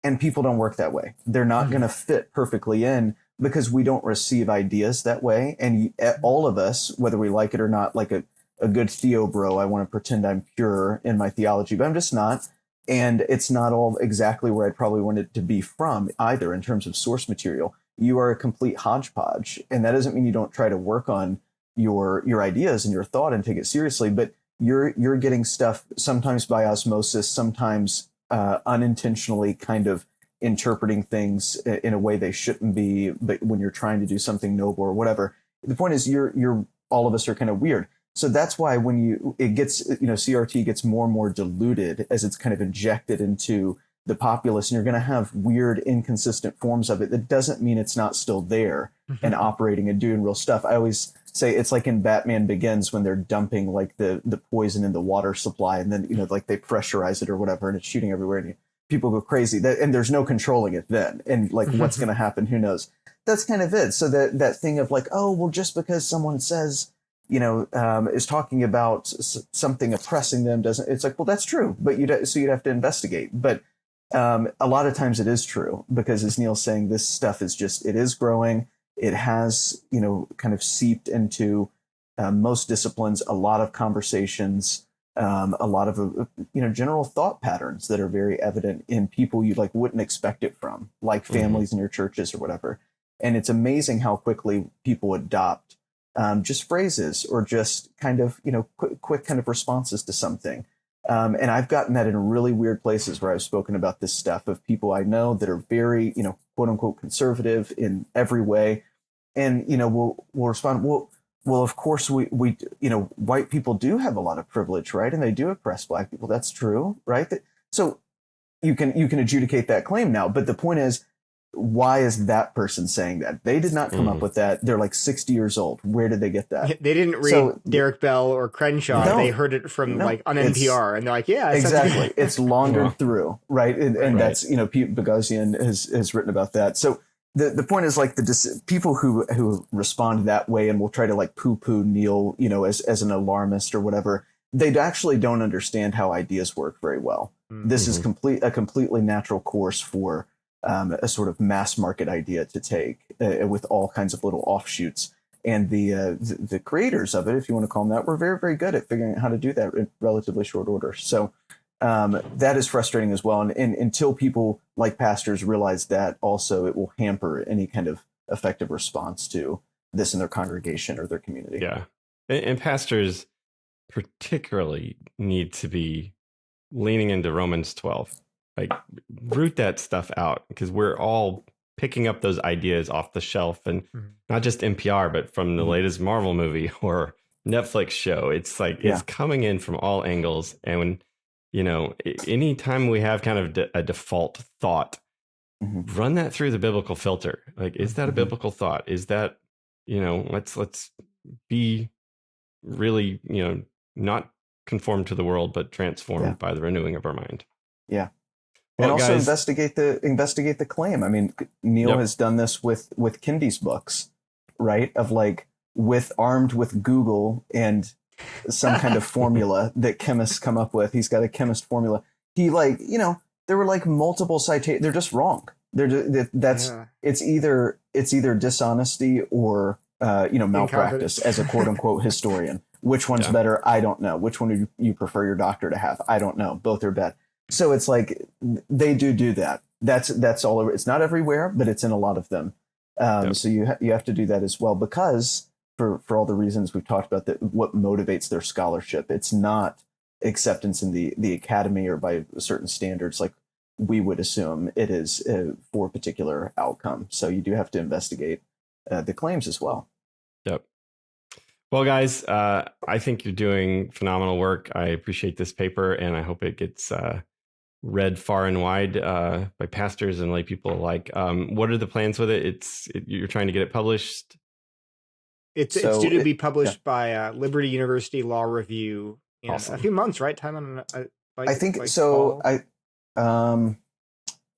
And people don't work that way. They're not going to fit perfectly in, because we don't receive ideas that way. And all of us, whether we like it or not, like a good Theo bro, I want to pretend I'm pure in my theology, but I'm just not. And it's not all exactly where I'd probably want it to be from either in terms of source material. You are a complete hodgepodge. And that doesn't mean you don't try to work on your ideas and your thought and take it seriously, but you're getting stuff sometimes by osmosis, sometimes unintentionally kind of interpreting things in a way they shouldn't be, but when you're trying to do something noble or whatever. The point is you're all of us are kind of weird. So that's why when CRT gets more and more diluted as it's kind of injected into the populace, and you're going to have weird, inconsistent forms of it. That doesn't mean it's not still there and operating and doing real stuff. I always say it's like in Batman Begins when they're dumping like the poison in the water supply, and then, like they pressurize it or whatever, and it's shooting everywhere, and people go crazy. And there's no controlling it then. And like, what's going to happen? Who knows? That's kind of it. So that thing of like, oh, well, just because someone says, is talking about something oppressing them doesn't. It's like, well, that's true, but you'd have to investigate. But a lot of times it is true, because as Neil's saying, this stuff is it is growing. It has, kind of seeped into most disciplines, a lot of conversations, a lot of, general thought patterns that are very evident in people you like wouldn't expect it from, like families in your churches or whatever. And it's amazing how quickly people adopt just phrases or just kind of, quick kind of responses to something. And I've gotten that in really weird places where I've spoken about this stuff of people I know that are very, quote unquote, conservative in every way. And, we'll respond, well, of course, we white people do have a lot of privilege, right? And they do oppress Black people. That's true, right? So you can adjudicate that claim now. But the point is, why is that person saying that? They did not come up with that. They're like 60 years old. Where did they get that? They didn't read Derek Bell or Crenshaw. No, they heard it from like on NPR, and they're like, yeah, exactly. It's laundered through, right? And that's, Pete Boghossian has written about that. So the point is like people who respond that way and will try to like poo-poo Neil, as an alarmist or whatever, they actually don't understand how ideas work very well. This is a completely natural course for a sort of mass market idea to take with all kinds of little offshoots. And the creators of it, if you want to call them that, were very, very good at figuring out how to do that in relatively short order. So that is frustrating as well. And until people like pastors realize that, also it will hamper any kind of effective response to this in their congregation or their community. Yeah. And pastors particularly need to be leaning into Romans 12. Like, root that stuff out, because we're all picking up those ideas off the shelf, and not just NPR, but from the latest Marvel movie or Netflix show. It's like, it's coming in from all angles. And when, anytime we have kind of a default thought, run that through the biblical filter. Like, is that a biblical thought? Is that, let's be really, not conform to the world, but transformed by the renewing of our mind. Yeah. And also, guys, investigate the claim. I mean, Neil has done this with Kindy's books, right? Of like, armed with Google and some kind of formula that chemists come up with. He's got a chemist formula. He there were like multiple citations. They're just wrong. It's either dishonesty or malpractice as a quote unquote historian. Which one's better? I don't know. Which one do you prefer your doctor to have? I don't know. Both are bad. So it's like they do that. That's all over. It's not everywhere, but it's in a lot of them. So you have to do that as well, because for all the reasons we've talked about, that what motivates their scholarship. It's not acceptance in the academy or by certain standards like we would assume. It is for a particular outcome. So you do have to investigate the claims as well. Yep. Well, guys, I think you're doing phenomenal work. I appreciate this paper, and I hope it gets read far and wide by pastors and lay people alike. What are the plans with it? You're trying to get it published? It's due to be published by Liberty University Law Review in a few months, right? I think so. Fall?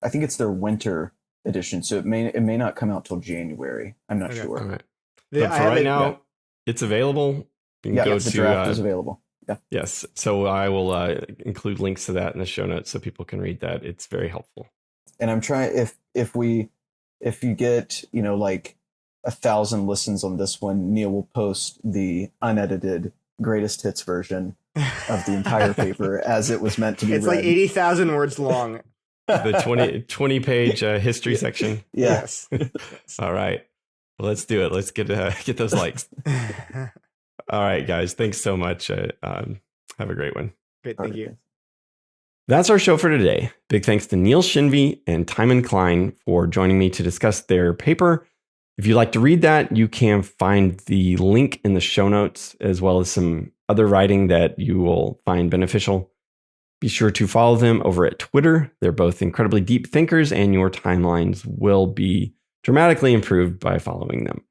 I think it's their winter edition, so it may not come out till January. I'm not sure. All right. But for right now, it's available. You can go the draft is available. Yeah. Yes. So I will include links to that in the show notes so people can read that. It's very helpful. And I'm trying, if you get, like 1,000 listens on this one, Neil will post the unedited greatest hits version of the entire paper as it was meant to be It's read. like 80,000 words long. The 20 page history section. Yes. All right. Well, let's do it. Let's get those likes. All right, guys. Thanks so much. Have a great one. Great. Thank you. That's our show for today. Big thanks to Neil Shenvi and Timon Cline for joining me to discuss their paper. If you'd like to read that, you can find the link in the show notes, as well as some other writing that you will find beneficial. Be sure to follow them over at Twitter. They're both incredibly deep thinkers, and your timelines will be dramatically improved by following them.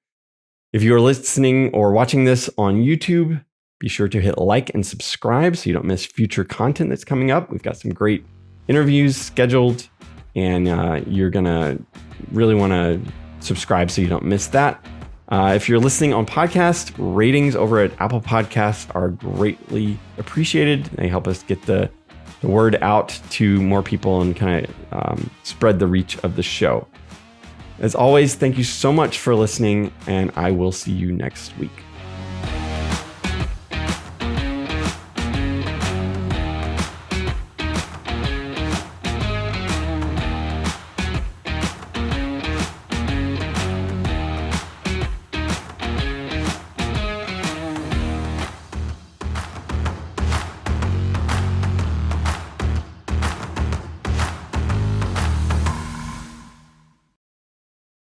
If you are listening or watching this on YouTube, be sure to hit like and subscribe so you don't miss future content that's coming up. We've got some great interviews scheduled, and you're going to really want to subscribe so you don't miss that. If you're listening on podcast, ratings over at Apple Podcasts are greatly appreciated. They help us get the word out to more people and kind of spread the reach of the show. As always, thank you so much for listening, and I will see you next week.